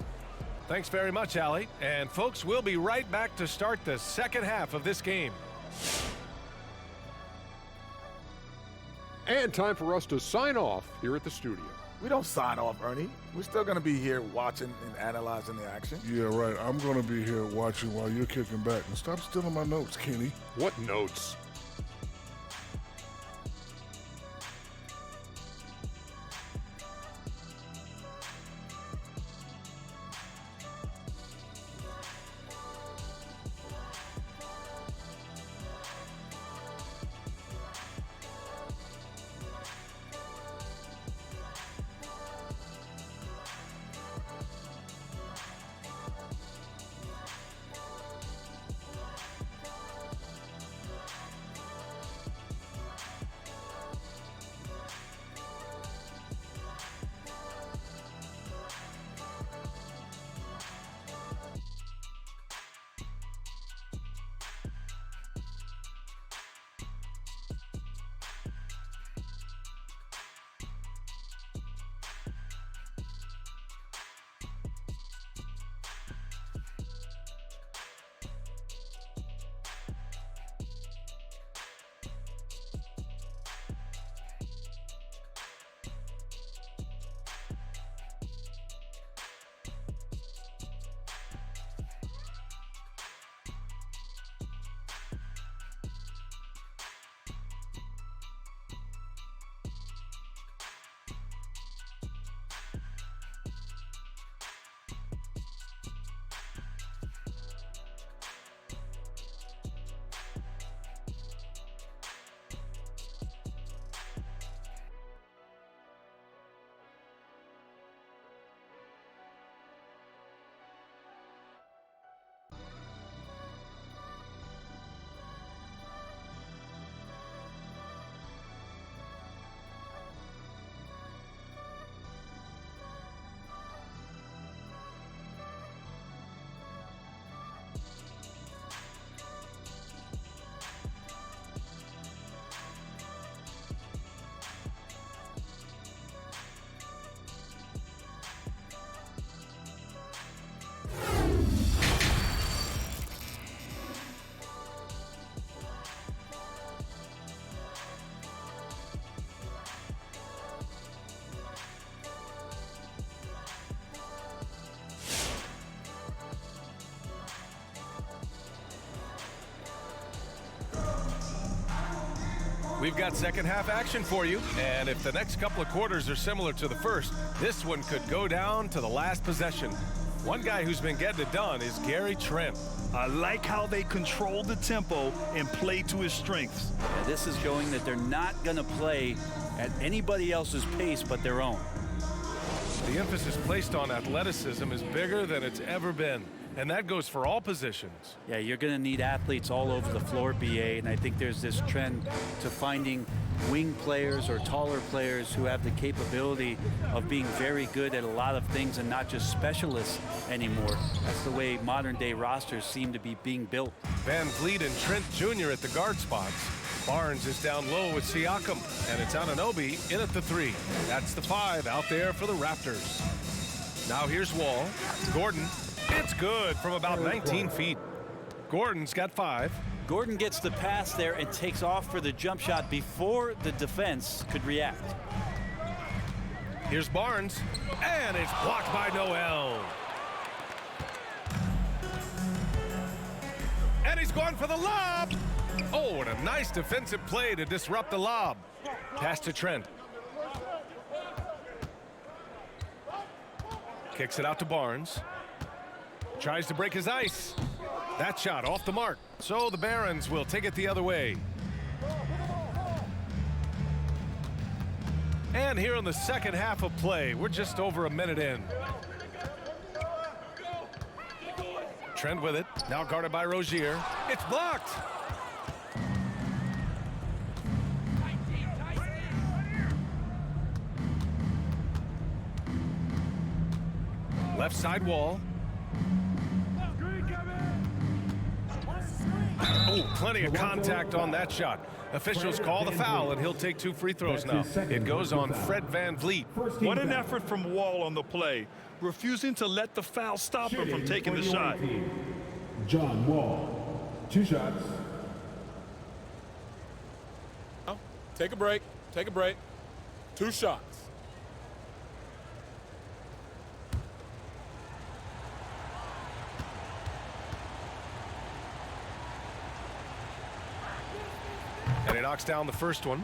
A: Thanks very much, Allie. And folks, we'll be right back to start the second half of this game.
J: And time for us to sign off here at the studio.
K: We don't sign off, Ernie. We're still going to be here watching and analyzing the action.
L: Yeah, right. I'm going to be here watching while you're kicking back. And stop stealing my notes, Kenny.
J: What notes?
A: We've got second half action for you, and if the next couple of quarters are similar to the first, this one could go down to the last possession. One guy who's been getting it done is Gary Trent.
E: I like how they control the tempo and play to his strengths.
D: Yeah, this is showing that they're not going to play at anybody else's pace but their own.
A: The emphasis placed on athleticism is bigger than it's ever been, and that goes for all positions.
D: Yeah, you're going to need athletes all over the floor, BA, and I think there's this trend to finding wing players or taller players who have the capability of being very good at a lot of things and not just specialists anymore. That's the way modern-day rosters seem to be being built.
A: Van Vliet and Trent Jr. at the guard spots. Barnes is down low with Siakam, and it's Anunoby in at the 3. That's the 5 out there for the Raptors. Now here's Wall. Gordon. It's good from about 19 feet. Gordon's got 5.
D: Gordon gets the pass there and takes off for the jump shot before the defense could react.
A: Here's Barnes, and it's blocked by Noel. And he's going for the lob. Oh, and a nice defensive play to disrupt the lob. Pass to Trent. Kicks it out to Barnes. Tries to break his ice. That shot off the mark. So the Barons will take it the other way. And here in the second half of play, we're just over a minute in. Trent with it, now guarded by Rozier. It's blocked. Left side wall. Oh, plenty of contact on that shot. Officials call the foul, and he'll take 2 free throws now. It goes on Fred VanVleet.
E: What an effort from Wall on the play, refusing to let the foul stop him from taking the shot.
C: John Wall, 2 shots.
G: Take a break. Take a break. 2 shots.
A: And he knocks down the first one.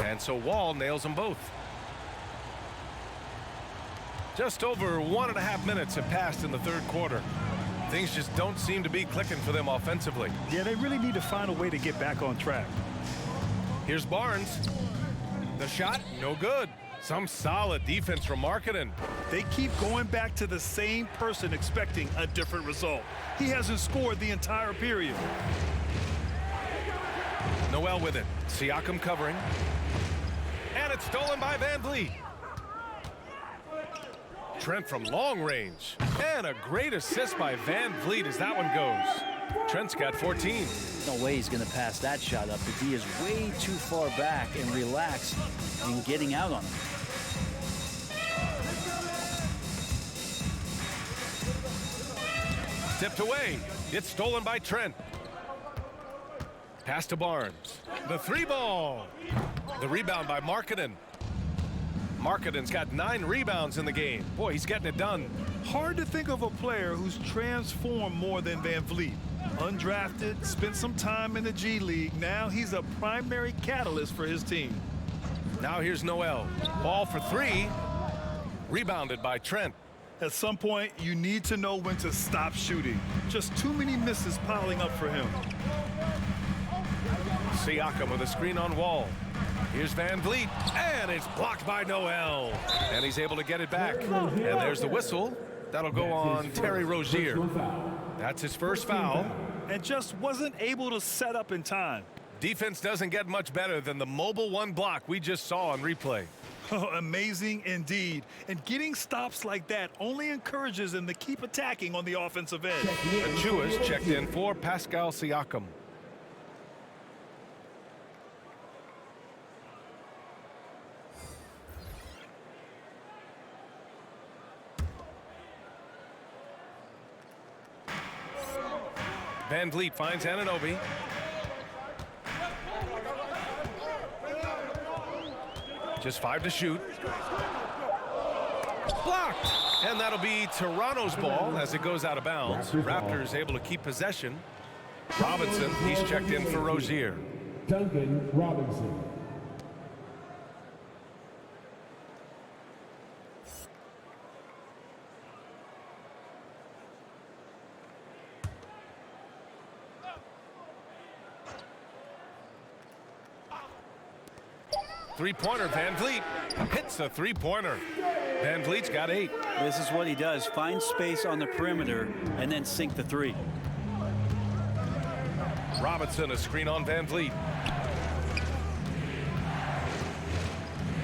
A: And so Wall nails them both. Just over 1.5 minutes have passed in the third quarter. Things just don't seem to be clicking for them offensively.
E: Yeah, they really need to find a way to get back on track.
A: Here's Barnes. The shot, no good. Some solid defense from Markkanen.
E: They keep going back to the same person expecting a different result. He hasn't scored the entire period.
A: Noel with it. Siakam covering. And it's stolen by VanVleet. Trent from long range. And a great assist by VanVleet as that one goes. Trent's got 14.
D: No way he's going to pass that shot up. The D is way too far back and relaxed in getting out on him.
A: Tipped away. It's stolen by Trent. Pass to Barnes. The 3-ball. The rebound by Markkanen. Markkanen's got 9 rebounds in the game. Boy, he's getting it done.
E: Hard to think of a player who's transformed more than VanVleet. Undrafted, spent some time in the G League. Now he's a primary catalyst for his team.
A: Now here's Noel. Ball for 3. Rebounded by Trent.
E: At some point, you need to know when to stop shooting. Just too many misses piling up for him.
A: Siakam with a screen on Wall. Here's VanVleet, and it's blocked by Noel. And he's able to get it back. And there's the whistle. That'll go on Terry Rozier. That's his first foul.
E: And just wasn't able to set up in time.
A: Defense doesn't get much better than the mobile 1 block we just saw on replay.
E: Oh, amazing indeed. And getting stops like that only encourages them to keep attacking on the offensive end.
A: Achua's checked in for Pascal Siakam. VanVleet finds Anunoby. Just 5 to shoot. Blocked! And that'll be Toronto's ball as it goes out of bounds. Raptors able to keep possession. Robinson, he's checked in for Rozier.
C: Duncan Robinson.
A: Three-pointer, VanVleet hits a three-pointer. VanVleet's got 8.
D: This is what he does. Find space on the perimeter and then sink the 3.
A: Robinson, a screen on VanVleet.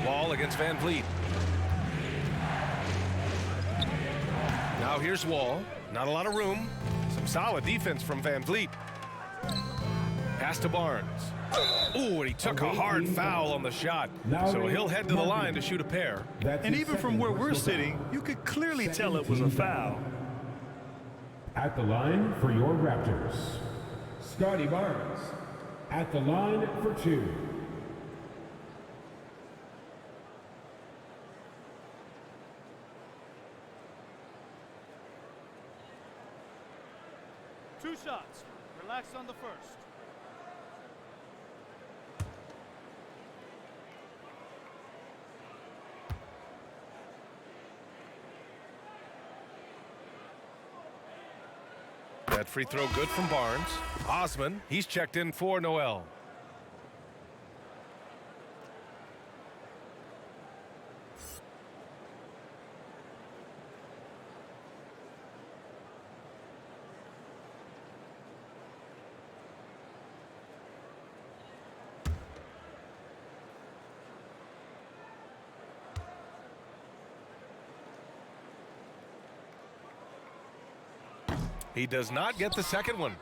A: Wall against VanVleet. Now here's Wall. Not a lot of room. Some solid defense from VanVleet. Pass to Barnes. Ooh, and he took a hard foul on the shot. So he'll head to the line to shoot a pair.
E: And even from where we're sitting, you could clearly tell it was a foul.
C: At the line for your Raptors, Scotty Barnes. At the line for 2.
F: Two shots. Relax on the first.
A: That free throw good from Barnes. Osman, he's checked in for Noel. He does not get the second one.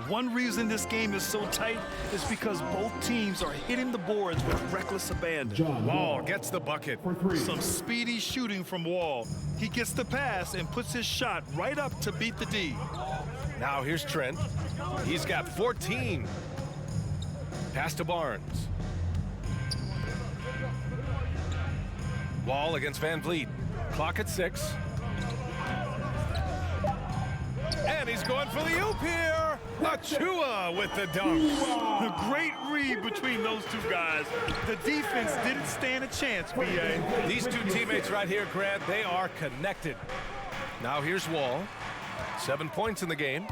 E: One reason this game is so tight is because both teams are hitting the boards with reckless abandon.
A: Wall gets the bucket.
E: Some speedy shooting from Wall. He gets the pass and puts his shot right up to beat the D.
A: Now here's Trent. He's got 14. Pass to Barnes. Wall against Van Vliet. Clock at 6. And he's going for the oop here. Achua with the dunk.
E: A great read between those two guys. The defense didn't stand a chance, BA.
A: These two teammates right here, Grant, they are connected. Now here's Wall. 7 points in the game.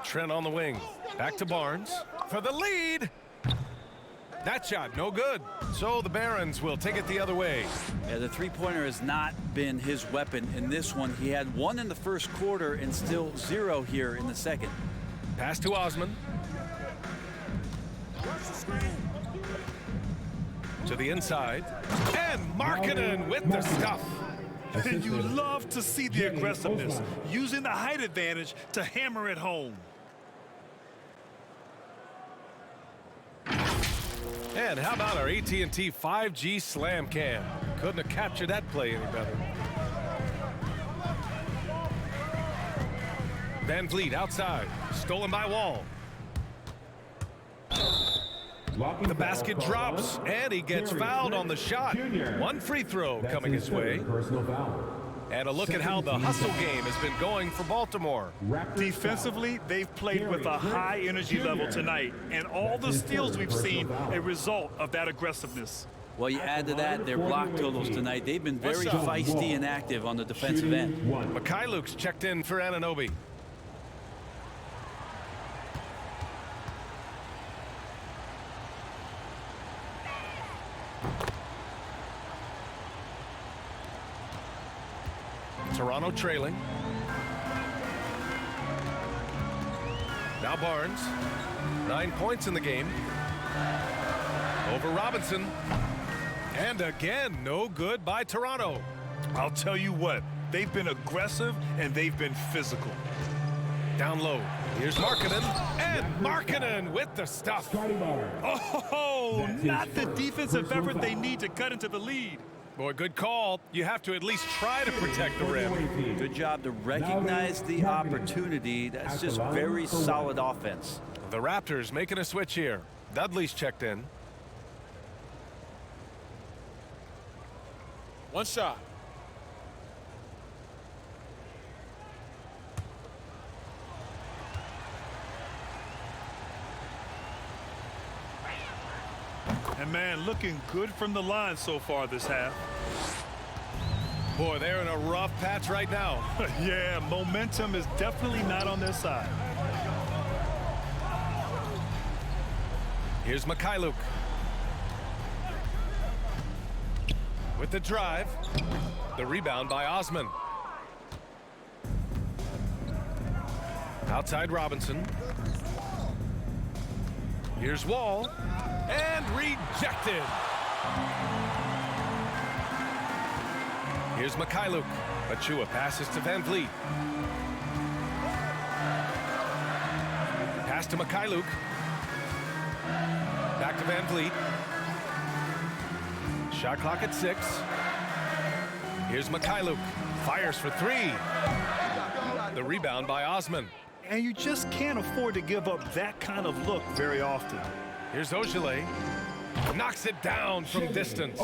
A: Trent on the wing. Back to Barnes for the lead. That shot, no good. So the Barons will take it the other way.
D: Yeah, the three-pointer has not been his weapon in this one. He had 1 in the first quarter and still 0 here in the second.
A: Pass to Osman. To the inside. And Markkanen with the stuff.
E: And you love to see the aggressiveness, using the height advantage to hammer it home.
A: And how about our AT&T 5G Slam Cam? Couldn't have captured that play any better. Van Vliet outside, stolen by Wall. The basket drops, and he gets fouled on the shot. 1 free throw coming his way. And a look at how the hustle game has been going for Baltimore.
E: Defensively, they've played with a high energy level tonight, and all the steals we've seen a result of that aggressiveness.
D: Well, you add to that their block totals tonight. They've been very feisty and active on the defensive end.
A: Mikhailuk's checked in for Anunoby. Toronto trailing. Now Barnes. 9 points in the game. Over Robinson. And again, no good by Toronto.
E: I'll tell you what, they've been aggressive and they've been physical.
A: Down low. Here's Markkanen. And Markkanen with the stuff.
E: Oh, not the defensive effort they need to cut into the lead.
A: Boy, good call. You have to at least try to protect the rim.
D: Good job to recognize the opportunity. That's just very solid offense.
A: The Raptors making a switch here. Dudley's checked in.
G: 1 shot.
E: And man, looking good from the line so far this half.
A: Boy, they're in a rough patch right now.
E: Yeah, momentum is definitely not on their side.
A: Here's Mikhailuk. With the drive. The rebound by Osman. Outside Robinson. Here's Wall. And rejected. Here's Mikhailuk. Achua passes to Van Vliet. Pass to Mikhailuk. Back to Van Vliet. Shot clock at 6. Here's Mikhailuk. Fires for 3. The rebound by Osman.
E: And you just can't afford to give up that kind of look very often.
A: Here's Ogilvy. Knocks it down from distance.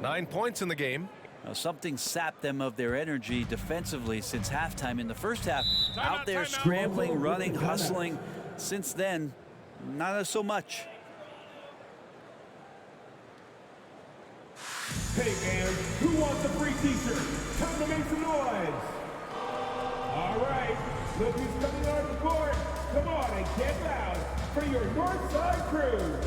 A: 9 points in the game.
D: Now, something sapped them of their energy defensively since halftime in the first half. Out there scrambling, running, hustling. Since then, not so much.
C: Hey man, who wants a free t-shirt? Time to make some noise. All right, look who's coming on the court. Come on and get loud for your Northside crew.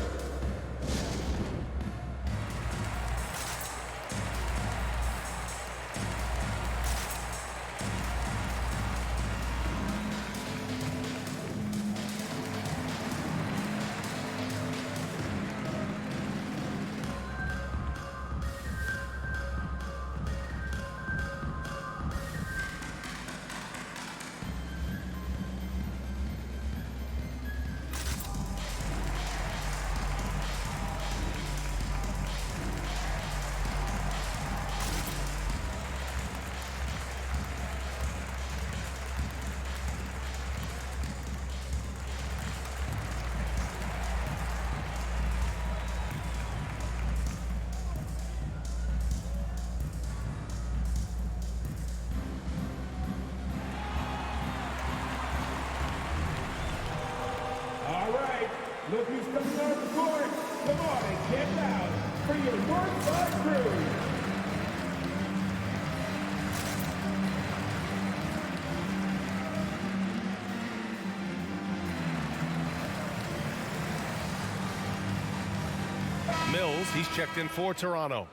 C: Look who's coming on the court. Come on and get loud for your Northside crew.
A: Mills, he's checked in for Toronto.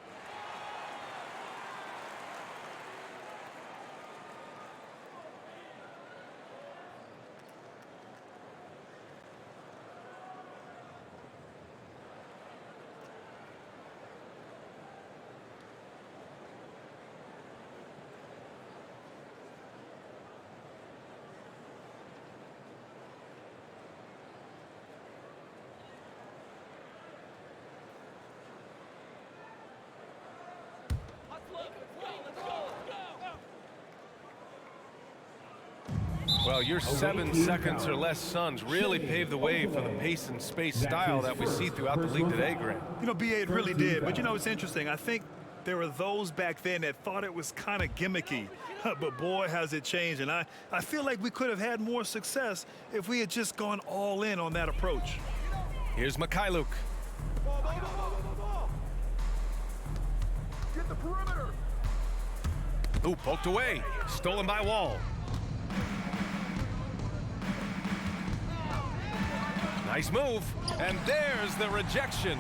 A: Well, your 7 seconds or less Suns really paved the way for the pace and space style that we see throughout the league today, Grant.
E: You know, BA, it really did. But, you know, it's interesting. I think there were those back then that thought it was kind of gimmicky. But, boy, has it changed. And I feel like we could have had more success if we had just gone all in on that approach.
A: Here's Mikhailuk.
C: Get the perimeter.
A: Ooh, poked away. Stolen by Wall. Nice move, and there's the rejection.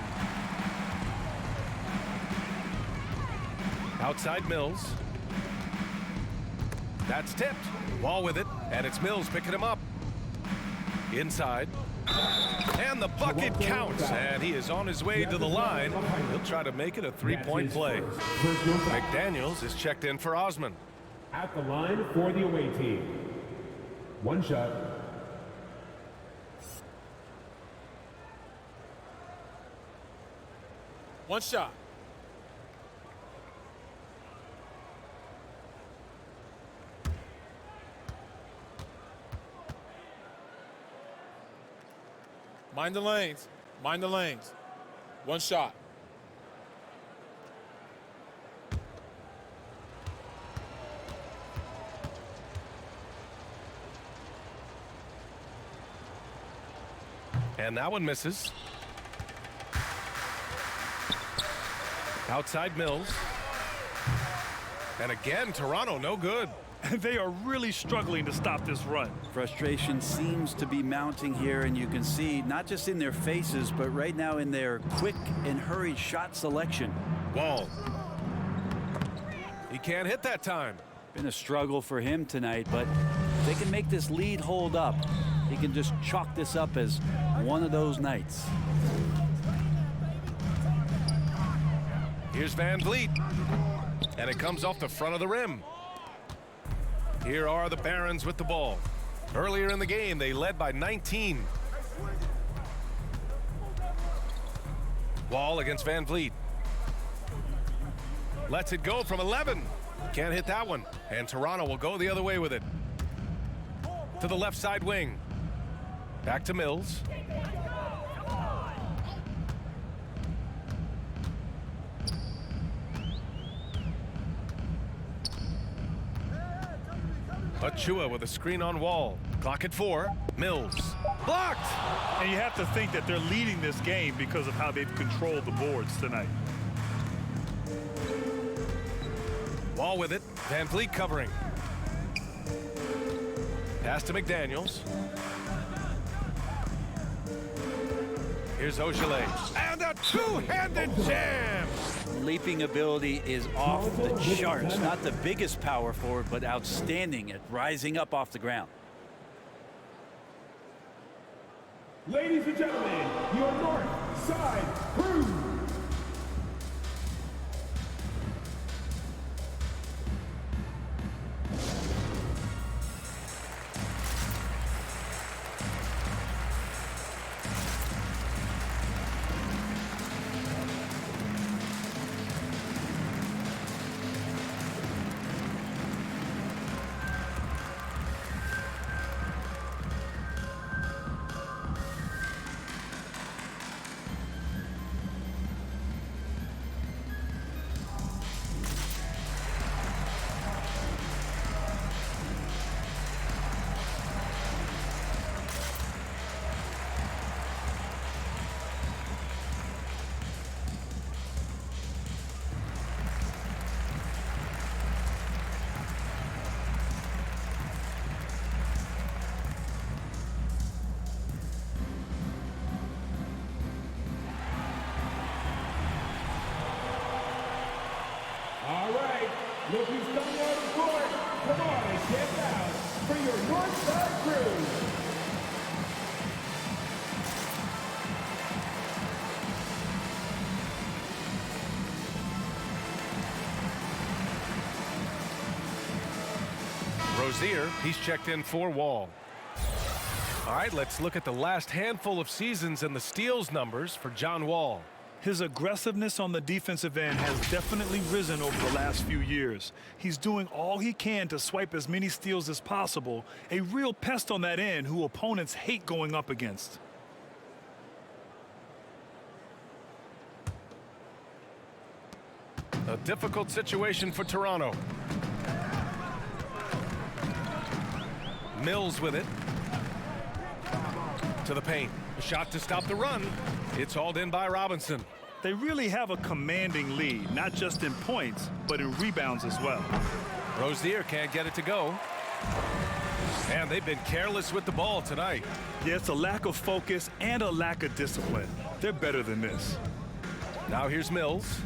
A: Outside Mills. That's tipped. Wall with it, and it's Mills picking him up. Inside. And the bucket counts, and he is on his way to the line. He'll try to make it a three-point play. McDaniels is checked in for Osman.
C: At the line for the away team. One shot.
G: One shot. Mind the lanes. Mind the lanes. One shot.
A: And that one misses. Outside Mills. And again, Toronto no good.
E: They are really struggling to stop this run.
D: Frustration seems to be mounting here, and you can see not just in their faces, but right now in their quick and hurried shot selection.
A: Wall. He can't hit that time.
D: Been a struggle for him tonight, but if they can make this lead hold up, he can just chalk this up as one of those nights.
A: Here's Van Vliet. And it comes off the front of the rim. Here are the Barons with the ball. Earlier in the game, they led by 19. Wall against Van Vliet. Lets it go from 11. Can't hit that one. And Toronto will go the other way with it. To the left side wing. Back to Mills. Achua with a screen on Wall. Clock at 4. Mills. Blocked!
E: And you have to think that they're leading this game because of how they've controlled the boards tonight.
A: Wall with it. Van Vliet covering. Pass to McDaniels. Here's Ogilvy. And a two-handed jam!
D: Leaping ability is off the charts. Not the biggest power forward, but outstanding at rising up off the ground.
C: Ladies and gentlemen, your North Side Crew. All right, look who's coming out of the court. Come on and get down for your North Side Crew.
A: Rozier, he's checked in for Wall. All right, let's look at the last handful of seasons and the steals numbers for John Wall.
E: His aggressiveness on the defensive end has definitely risen over the last few years. He's doing all he can to swipe as many steals as possible, a real pest on that end who opponents hate going up against.
A: A difficult situation for Toronto. Mills with it. To the paint. A shot to stop the run. It's hauled in by Robinson.
E: They really have a commanding lead, not just in points, but in rebounds as well.
A: Rozier can't get it to go. And they've been careless with the ball tonight.
E: Yeah, it's a lack of focus and a lack of discipline. They're better than this.
A: Now here's Mills.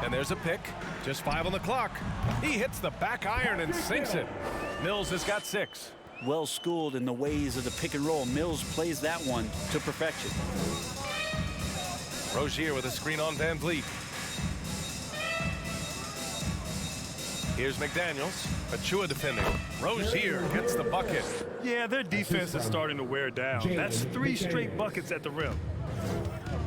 A: And there's a pick. Just 5 on the clock. He hits the back iron and sinks it. Mills has got 6.
D: Well schooled in the ways of the pick and roll. Mills plays that one to perfection.
A: Rozier with a screen on Van Vliet. Here's McDaniels. Achua defending. Rozier gets the bucket.
E: Yeah, their defense is starting to wear down. That's 3 straight buckets at the rim.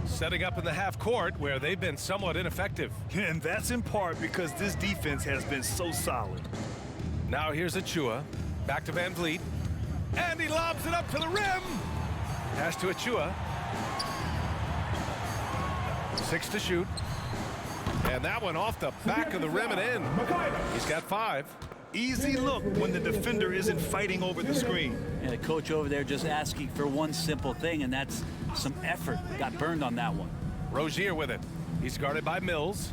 A: Setting up in the half court where they've been somewhat ineffective.
E: And that's in part because this defense has been so solid.
A: Now here's Achua. Back to Van Vliet. And he lobs it up to the rim. Pass to Achua. 6 to shoot. And that one off the back of the rim and in. He's got 5.
E: Easy look when the defender isn't fighting over the screen.
D: And the coach over there just asking for one simple thing, and that's some effort. Got burned on that one.
A: Rozier with it. He's guarded by Mills.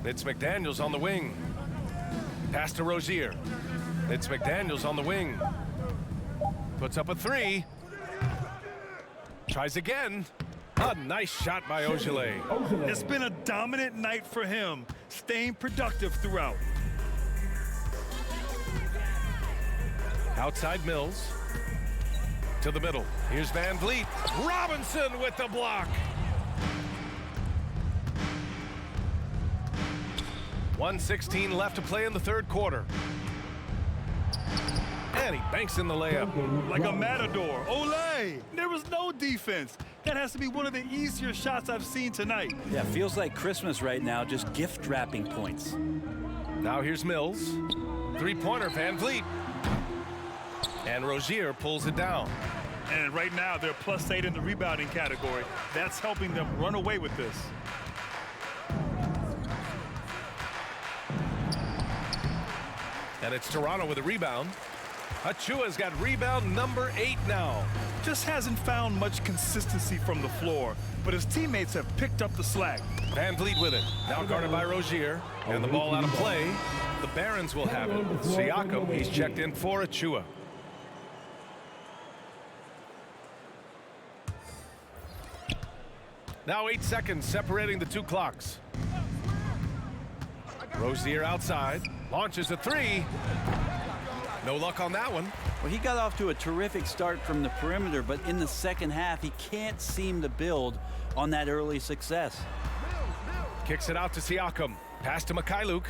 A: It's McDaniels on the wing. Pass to Rozier. It's McDaniels on the wing. Puts up a 3. Tries again. A nice shot by Ogilvy.
E: It's been a dominant night for him, staying productive throughout.
A: Outside Mills. To the middle. Here's Van Vliet. Robinson with the block. 1:16 left to play in the third quarter. And he banks in the layup.
E: Like a matador. Olay! There was no defense. That has to be one of the easier shots I've seen tonight.
D: Yeah, feels like Christmas right now, just gift wrapping points.
A: Now here's Mills. Three-pointer, Van Vliet. And Rozier pulls it down.
E: And right now, they're +8 in the rebounding category. That's helping them run away with this.
A: And it's Toronto with a rebound. Achua's got rebound number 8 now.
E: Just hasn't found much consistency from the floor, but his teammates have picked up the slack.
A: Van Vliet with it. Now guarded by Rozier. And the ball out of play. The Barons will have it. Siakam, he's checked in for Achua. Now 8 seconds separating the two clocks. Rozier outside. Launches a three. No luck on that one.
D: Well, he got off to a terrific start from the perimeter, but in the second half, he can't seem to build on that early success.
A: Kicks it out to Siakam. Pass to Mikhailuk.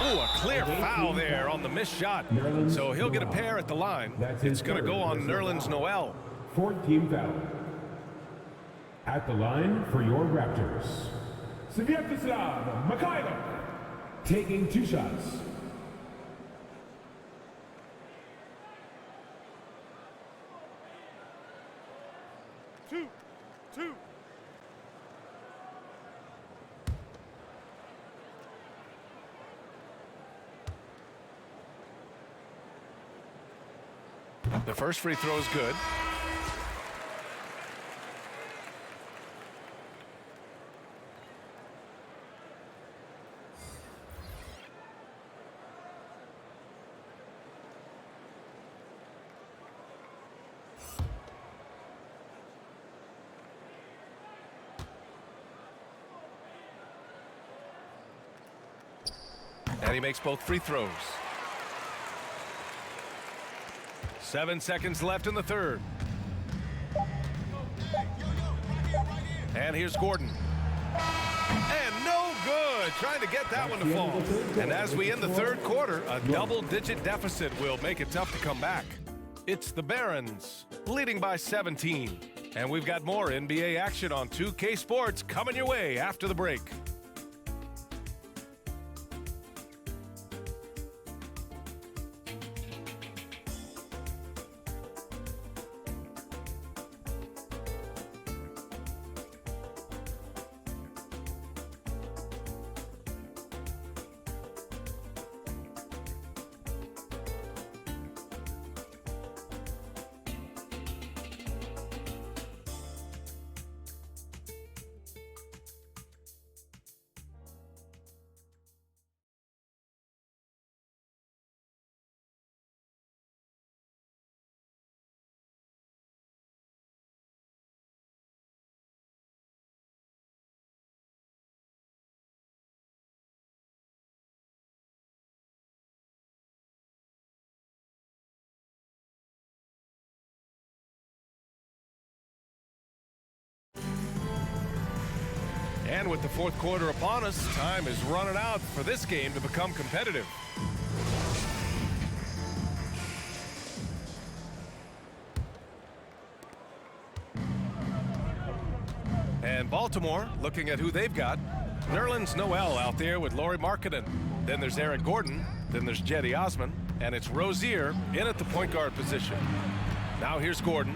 A: Oh, a clear foul there on the missed shot. So he'll get a pair at the line. It's going to go on Nerlens Noel.
C: 14th foul. At the line for your Raptors, Sviatoslav Mikhailuk, taking 2 shots.
F: Two.
A: The first free throw is good. And he makes both free throws. 7 seconds left in the third. And here's Gordon. And no good. Trying to get that one to fall. And as we end the third quarter, a double-digit deficit will make it tough to come back. It's the Barons leading by 17. And we've got more NBA action on 2K Sports coming your way after the break. And with the fourth quarter upon us, time is running out for this game to become competitive. And Baltimore, looking at who they've got. Nerlens Noel out there with Lauri Markkanen. Then there's Eric Gordon. Then there's Cedi Osman. And it's Rozier in at the point guard position. Now here's Gordon.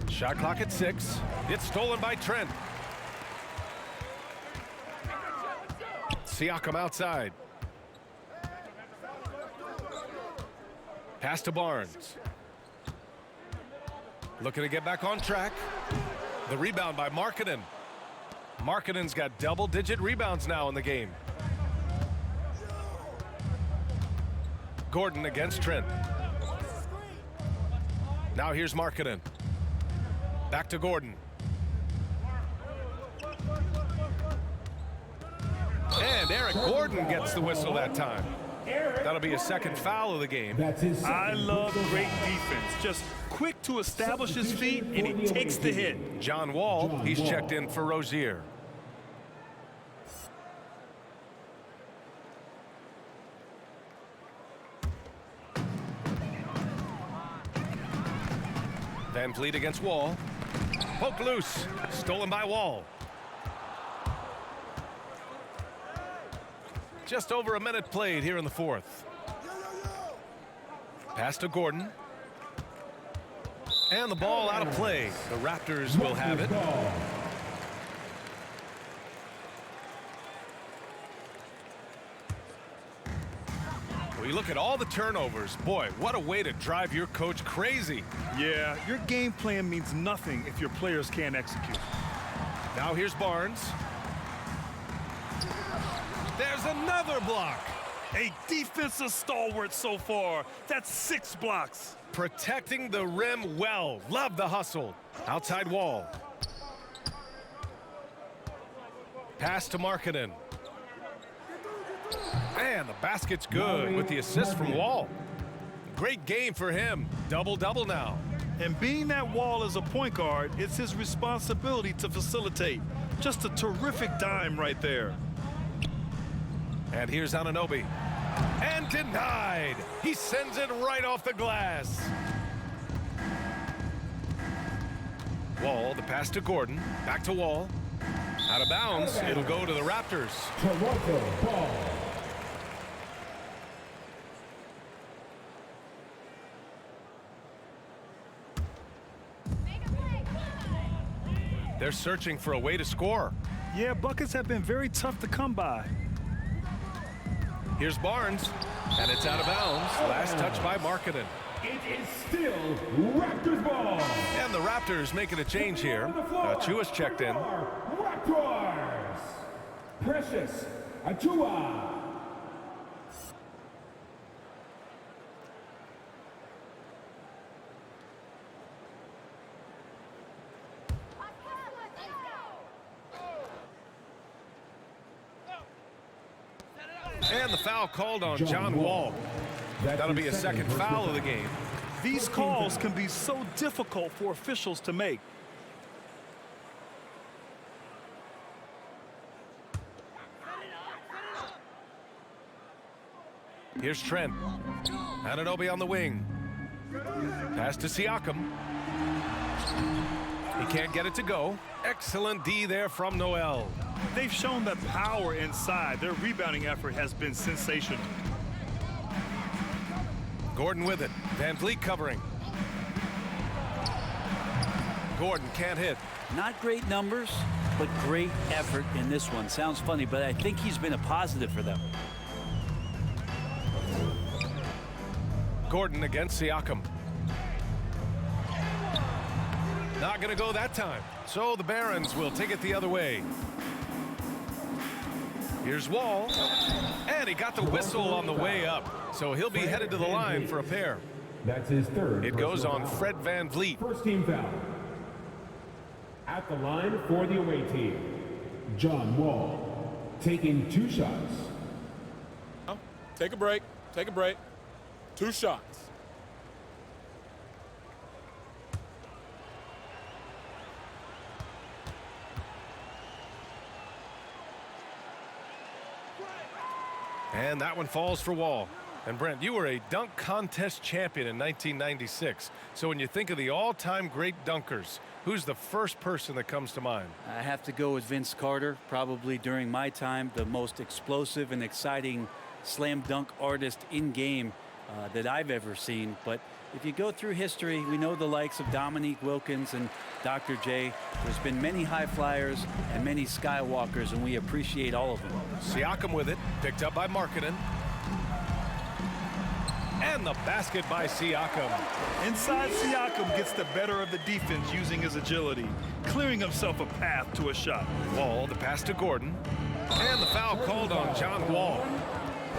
A: Shot clock at 6. It's stolen by Trent. Siakam outside. Pass to Barnes. Looking to get back on track. The rebound by Markkanen. Markkanen's got double-digit rebounds now in the game. Gordon against Trent. Now here's Markkanen. Back to Gordon. And Eric Gordon gets the whistle that time. That'll be a second foul of the game.
E: I love great defense. Just quick to establish his feet, and he takes the hit.
A: John Wall, he's checked in for Rozier. Van Vliet against Wall. Poke loose. Stolen by Wall. Just over a minute played here in the fourth. Pass to Gordon. And the ball out of play. The Raptors will have it. Well, you look at all the turnovers. Boy, what a way to drive your coach crazy.
E: Yeah, your game plan means nothing if your players can't execute.
A: Now here's Barnes. There's another block.
E: A defensive stalwart so far. That's 6 blocks.
A: Protecting the rim well. Love the hustle. Outside Wall. Pass to Markkanen. And the basket's good with the assist from Wall. Great game for him. Double-double now.
E: And being that Wall is a point guard, it's his responsibility to facilitate. Just a terrific dime right there.
A: And here's Anunoby. And denied. He sends it right off the glass. Wall, the pass to Gordon. Back to Wall. Out of bounds. It'll go to the Raptors.
C: Toronto ball.
A: They're searching for a way to score.
E: Yeah, buckets have been very tough to come by.
A: Here's Barnes, and it's out of bounds. Last touch by Markkanen.
C: It is still Raptors ball.
A: And the Raptors making a change here. Achua's checked in.
C: Raptors. Precious Achua.
A: And the foul called on John Wall. That'll be a second foul of the game.
E: These calls can be so difficult for officials to make.
A: Here's Trent. Anunoby on the wing. Pass to Siakam. He can't get it to go. Excellent D there from Noel.
E: They've shown that power inside. Their rebounding effort has been sensational.
A: Gordon with it. Van Vliet covering. Gordon can't hit.
D: Not great numbers, but great effort in this one. Sounds funny, but I think he's been a positive for them.
A: Gordon against Siakam. Not going to go that time. So the Barons will take it the other way. Here's Wall. And he got the whistle on the way up. So he'll be headed to the line for a pair.
C: That's his third.
A: It goes on Fred Van Vliet.
C: First team foul. At the line for the away team, John Wall taking 2 shots.
G: Take a break. Take a break. 2 shots.
A: And that one falls for Wall. And Brent, you were a dunk contest champion in 1996. So when you think of the all-time great dunkers, who's the first person that comes to mind?
D: I have to go with Vince Carter. Probably during my time, the most explosive and exciting slam dunk artist in game that I've ever seen. But if you go through history, we know the likes of Dominique Wilkins and Dr. J. There's been many high flyers and many skywalkers, and we appreciate all of them.
A: Siakam with it, picked up by Markkanen. And the basket by Siakam.
E: Inside, Siakam gets the better of the defense using his agility, clearing himself a path to a shot.
A: Wall, the pass to Gordon. And the foul called on John Wall.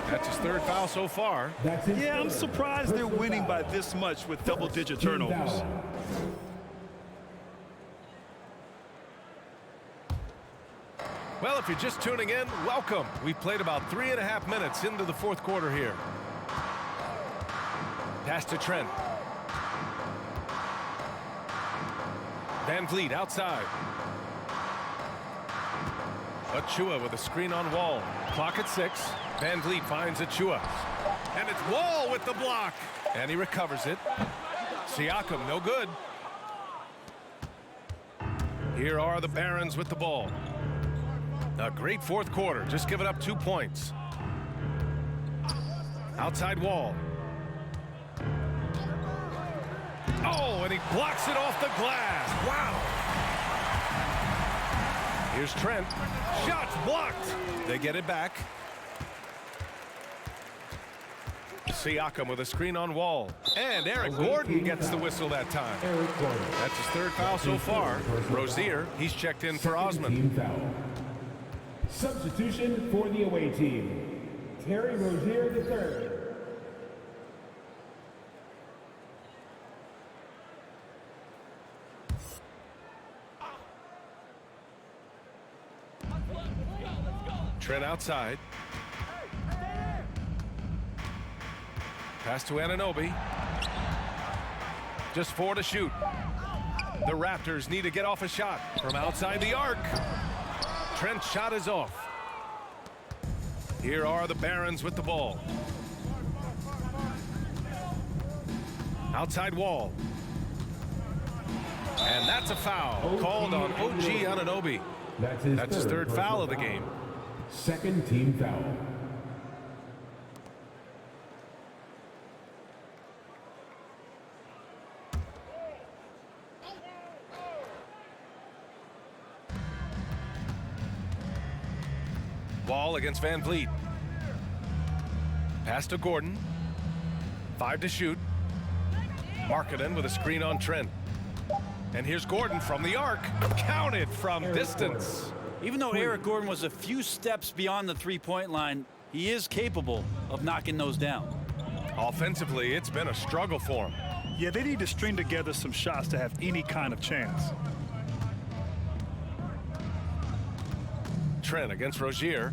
A: That's his 3rd foul so far.
E: Yeah, I'm surprised they're winning by this much with double-digit turnovers.
A: Well, if you're just tuning in, welcome. We've played about 3.5 minutes into the 4th quarter here. Pass to Trent. Van Vliet outside. Achua with a screen on Wall. Clock at 6. Van Vliet finds Achua. And it's Wall with the block. And he recovers it. Siakam, no good. Here are the Barons with the ball. A great fourth quarter, just giving up 2 points. Outside Wall. Oh, and he blocks it off the glass. Wow. Here's Trent. Shots blocked. They get it back. Siakam with a screen on Wall. And Eric Gordon gets the whistle that time. That's his third foul so far. Rozier, he's checked in for Osman.
C: Team foul. Substitution for the away team. Terry Rozier III.
A: Trent outside. Pass to Anunoby. Just 4 to shoot. The Raptors need to get off a shot from outside the arc. Trent's shot is off. Here are the Barons with the ball. Outside Wall. And that's a foul called on OG Anunoby. That's his third foul of the game.
C: Second team foul.
A: Wall against Van Vliet. Pass to Gordon. 5 to shoot. Markkanen with a screen on Trent. And here's Gordon from the arc. Counted from distance.
D: Even though Eric Gordon was a few steps beyond the three-point line, he is capable of knocking those down.
A: Offensively, it's been a struggle for him.
E: Yeah, they need to string together some shots to have any kind of chance.
A: Trent against Rozier.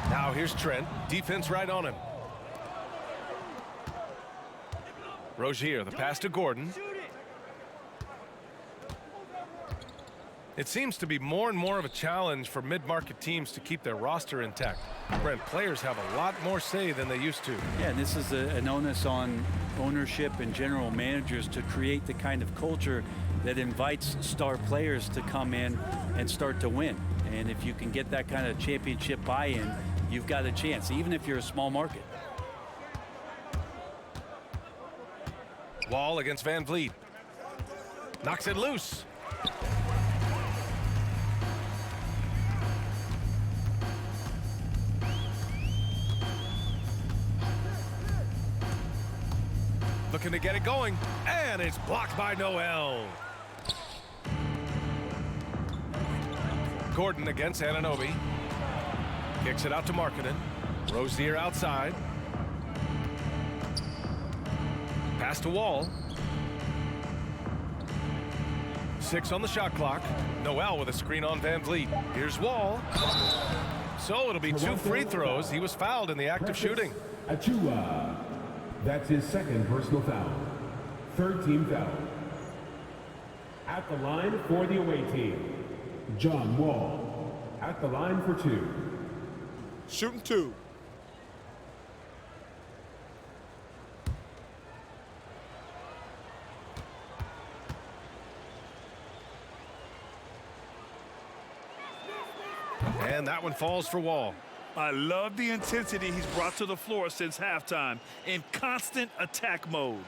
A: Now here's Trent. Defense right on him. Rozier, the pass to Gordon. It seems to be more and more of a challenge for mid-market teams to keep their roster intact. Brent, players have a lot more say than they used to.
D: Yeah, and this is an onus on ownership and general managers to create the kind of culture that invites star players to come in and start to win. And if you can get that kind of championship buy-in, you've got a chance, even if you're a small market.
A: Wall against Van Vliet. Knocks it loose. Looking to get it going, and it's blocked by Noel. Gordon against Anunoby. Kicks it out to Markkanen. Rozier outside. Pass to Wall. 6 on the shot clock. Noel with a screen on Van Vliet. Here's Wall. So it'll be 2 free throws. He was fouled in the act of shooting.
C: Achua. That's his second personal foul. Third team foul. At the line for the away team, John Wall. At the line for 2.
G: Shooting 2.
A: And that one falls for Wall.
E: I love the intensity he's brought to the floor since halftime, in constant attack mode.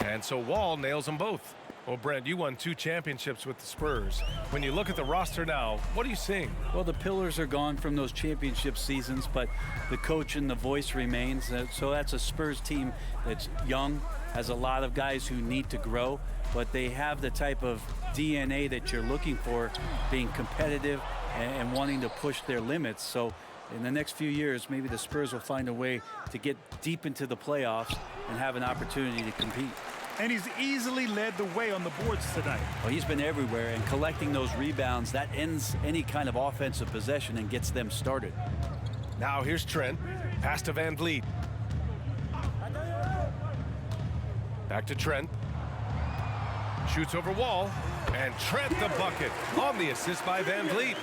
A: And so Wall nails them both. Well, Brent, you won 2 championships with the Spurs. When you look at the roster now, what are you seeing?
D: Well, the pillars are gone from those championship seasons, but the coach and the voice remains. So that's a Spurs team that's young, has a lot of guys who need to grow, but they have the type of DNA that you're looking for, being competitive and wanting to push their limits. So in the next few years, maybe the Spurs will find a way to get deep into the playoffs and have an opportunity to compete.
E: And he's easily led the way on the boards tonight.
D: Well, he's been everywhere, and collecting those rebounds, that ends any kind of offensive possession and gets them started.
A: Now here's Trent. Pass to Van Vliet. Back to Trent. Shoots over Wall. And Trent the bucket on the assist by Van Vliet.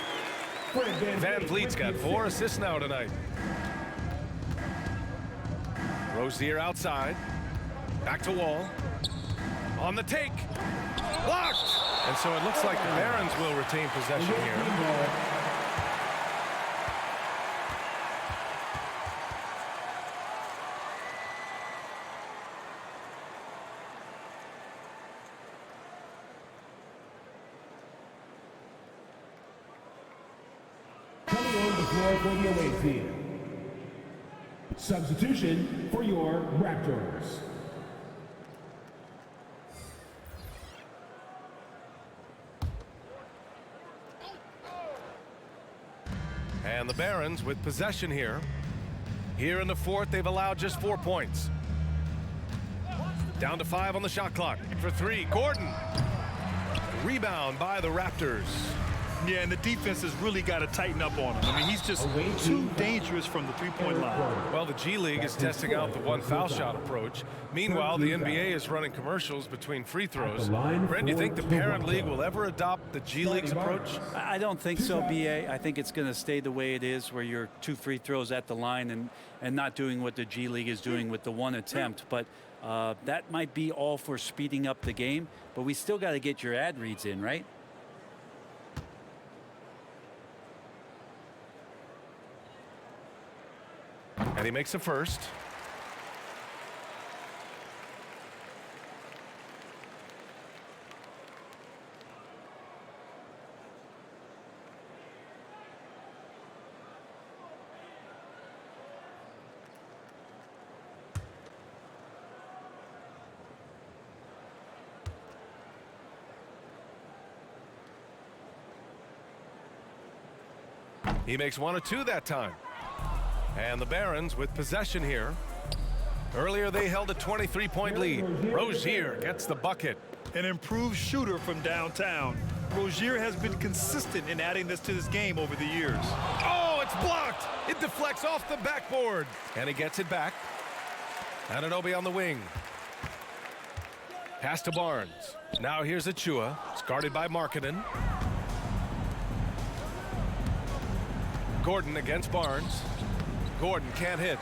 A: Van Vliet's got 4 assists now tonight. Rozier outside. Back to Wall. On the take. Blocked. And so it looks like the Barons will retain possession here.
C: Coming on the floor for the away team. Substitution for your Raptors.
A: And the Barons with possession here. Here in the fourth, they've allowed just 4 points. Down to 5 on the shot clock. For 3, Gordon. Rebound by the Raptors.
E: Yeah, and the defense has really got to tighten up on him. I mean, he's just too dangerous from the three-point line.
A: Well, the G League is testing out the 1 foul shot approach. Meanwhile, the NBA is running commercials between free throws. Brent, do you think the parent league will ever adopt the G League's approach?
D: I don't think so, BA. I think it's going to stay the way it is, where you're 2 free throws at the line and not doing what the G League is doing with the 1 attempt. But that might be all for speeding up the game. But we still got to get your ad reads in, right?
A: And he makes the first. He makes 1 or 2 that time. And the Barons with possession here. Earlier they held a 23-point lead. Rozier gets the bucket.
E: An improved shooter from downtown. Rozier has been consistent in adding this to this game over the years.
A: Oh, it's blocked. It deflects off the backboard. And he gets it back. Anunoby on the wing. Pass to Barnes. Now here's Achua. It's guarded by Markkanen. Gordon against Barnes. Gordon can't hit.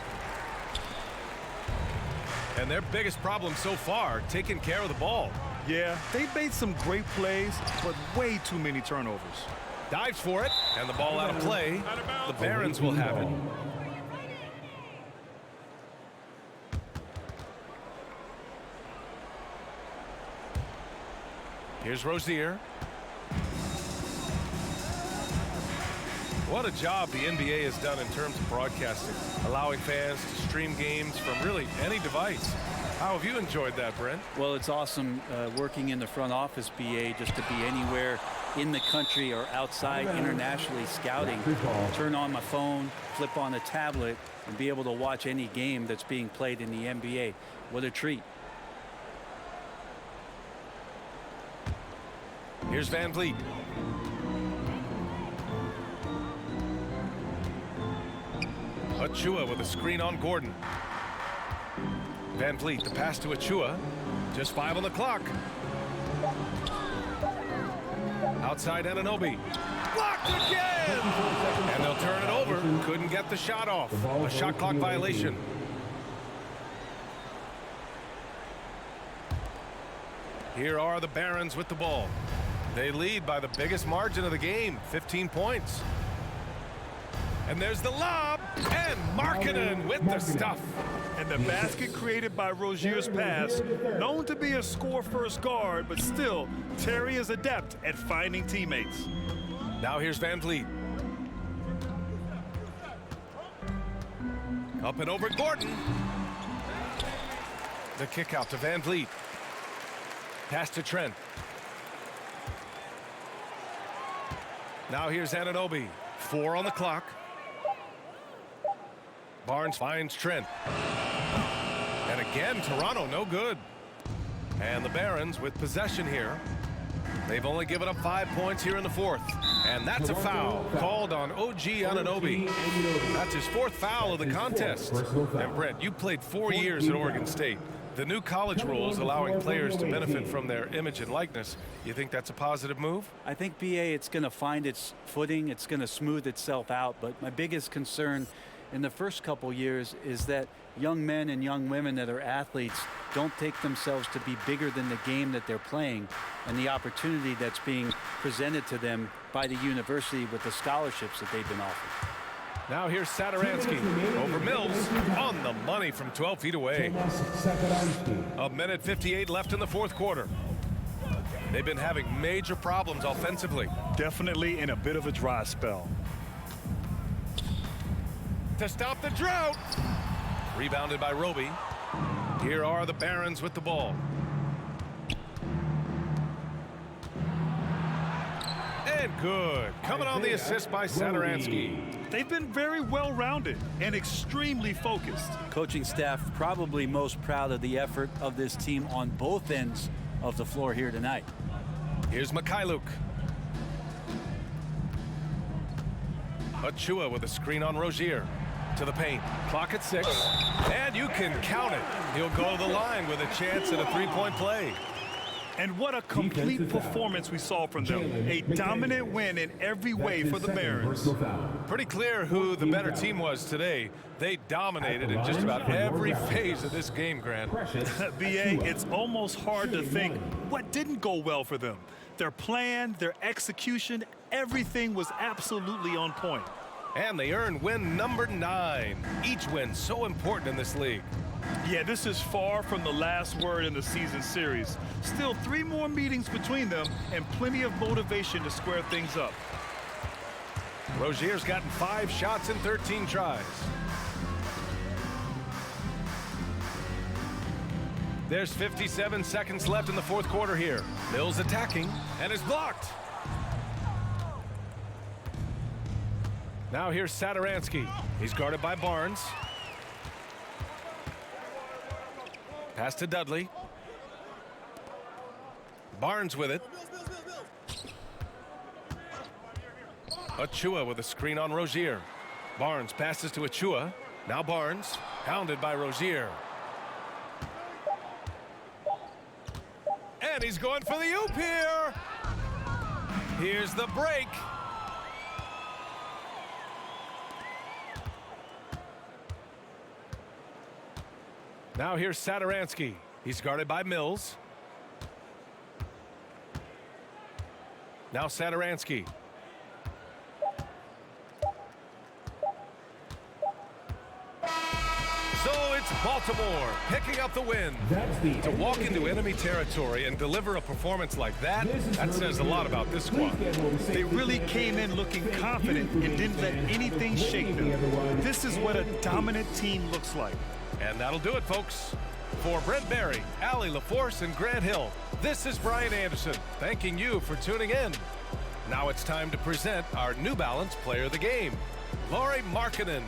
A: And their biggest problem so far, taking care of the ball.
E: Yeah, they've made some great plays, but way too many turnovers.
A: Dives for it, and the ball out of play. The Barons will have it. Here's Rozier. What a job the NBA has done in terms of broadcasting, allowing fans to stream games from really any device. How have you enjoyed that, Brent?
D: Well, it's awesome working in the front office, BA, just to be anywhere in the country or outside internationally scouting. Turn on my phone, flip on a tablet, and be able to watch any game that's being played in the NBA. What a treat.
A: Here's Van Vliet. Achua with a screen on Gordon. Van Vliet, the pass to Achua. Just 5 on the clock. Outside Anunoby. Blocked again! And they'll turn it over. Couldn't get the shot off. A shot clock violation. Here are the Barons with the ball. They lead by the biggest margin of the game, 15 points. And there's the lob, and Markkanen with the stuff.
E: And the basket created by Rozier's pass, known to be a score-first guard, but still, Terry is adept at finding teammates.
A: Now here's Van Vliet. Up and over Gordon. The kick out to Van Vliet. Pass to Trent. Now here's Anunoby. 4 on the clock. Barnes finds Trent. And again, Toronto no good. And the Barons with possession here. They've only given up 5 points here in the fourth. And that's a foul called on OG Anunoby. That's his fourth foul of the contest. And Brent, you played 4 years at Oregon State. The new college rules allowing players to benefit from their image and likeness. You think that's a positive move?
D: I think, BA, it's going to find its footing. It's going to smooth itself out. But my biggest concern in the first couple years is that young men and young women that are athletes don't take themselves to be bigger than the game that they're playing and the opportunity that's being presented to them by the university with the scholarships that they've been offered.
A: Now here's Saturansky over Mills on the money from 12 feet away. A minute 58 left in the fourth quarter. They've been having major problems offensively.
E: Definitely in a bit of a dry spell.
A: To stop the drought. Rebounded by Roby. Here are the Barons with the ball. And good. Coming on the assist by Saturansky.
E: They've been very well-rounded and extremely focused.
D: Coaching staff probably most proud of the effort of this team on both ends of the floor here tonight.
A: Here's Mikhailuk. Achua with a screen on Rozier. To the paint. Clock at 6. And you can count it. He'll go to the line with a chance at a three-point play.
E: And what a complete performance we saw from them. A dominant win in every way for the Barons.
A: Pretty clear who the better team was today. They dominated in just about every phase of this game, Grant.
E: BA, it's almost hard to think what didn't go well for them. Their plan, their execution, everything was absolutely on point.
A: And they earned win number 9. Each win so important in this league.
E: Yeah, this is far from the last word in the season series. Still 3 more meetings between them and plenty of motivation to square things up.
A: Rozier's gotten 5 shots in 13 tries. There's 57 seconds left in the fourth quarter here. Mills attacking and is blocked. Now here's Saturansky. He's guarded by Barnes. Pass to Dudley. Barnes with it. Achua with a screen on Rozier. Barnes passes to Achua. Now Barnes, hounded by Rozier. And he's going for the oop here. Here's the break. Now here's Saturansky. He's guarded by Mills. Now Saturansky. So it's Baltimore picking up the win. To walk into enemy territory and deliver a performance like that, that says a lot about this squad.
E: They really came in looking confident and didn't let anything shake them. This is what a dominant team looks like.
A: And that'll do it, folks. For Brent Barry, Allie LaForce, and Grant Hill, this is Brian Anderson, thanking you for tuning in. Now it's time to present our New Balance Player of the Game, Lauri Markkanen.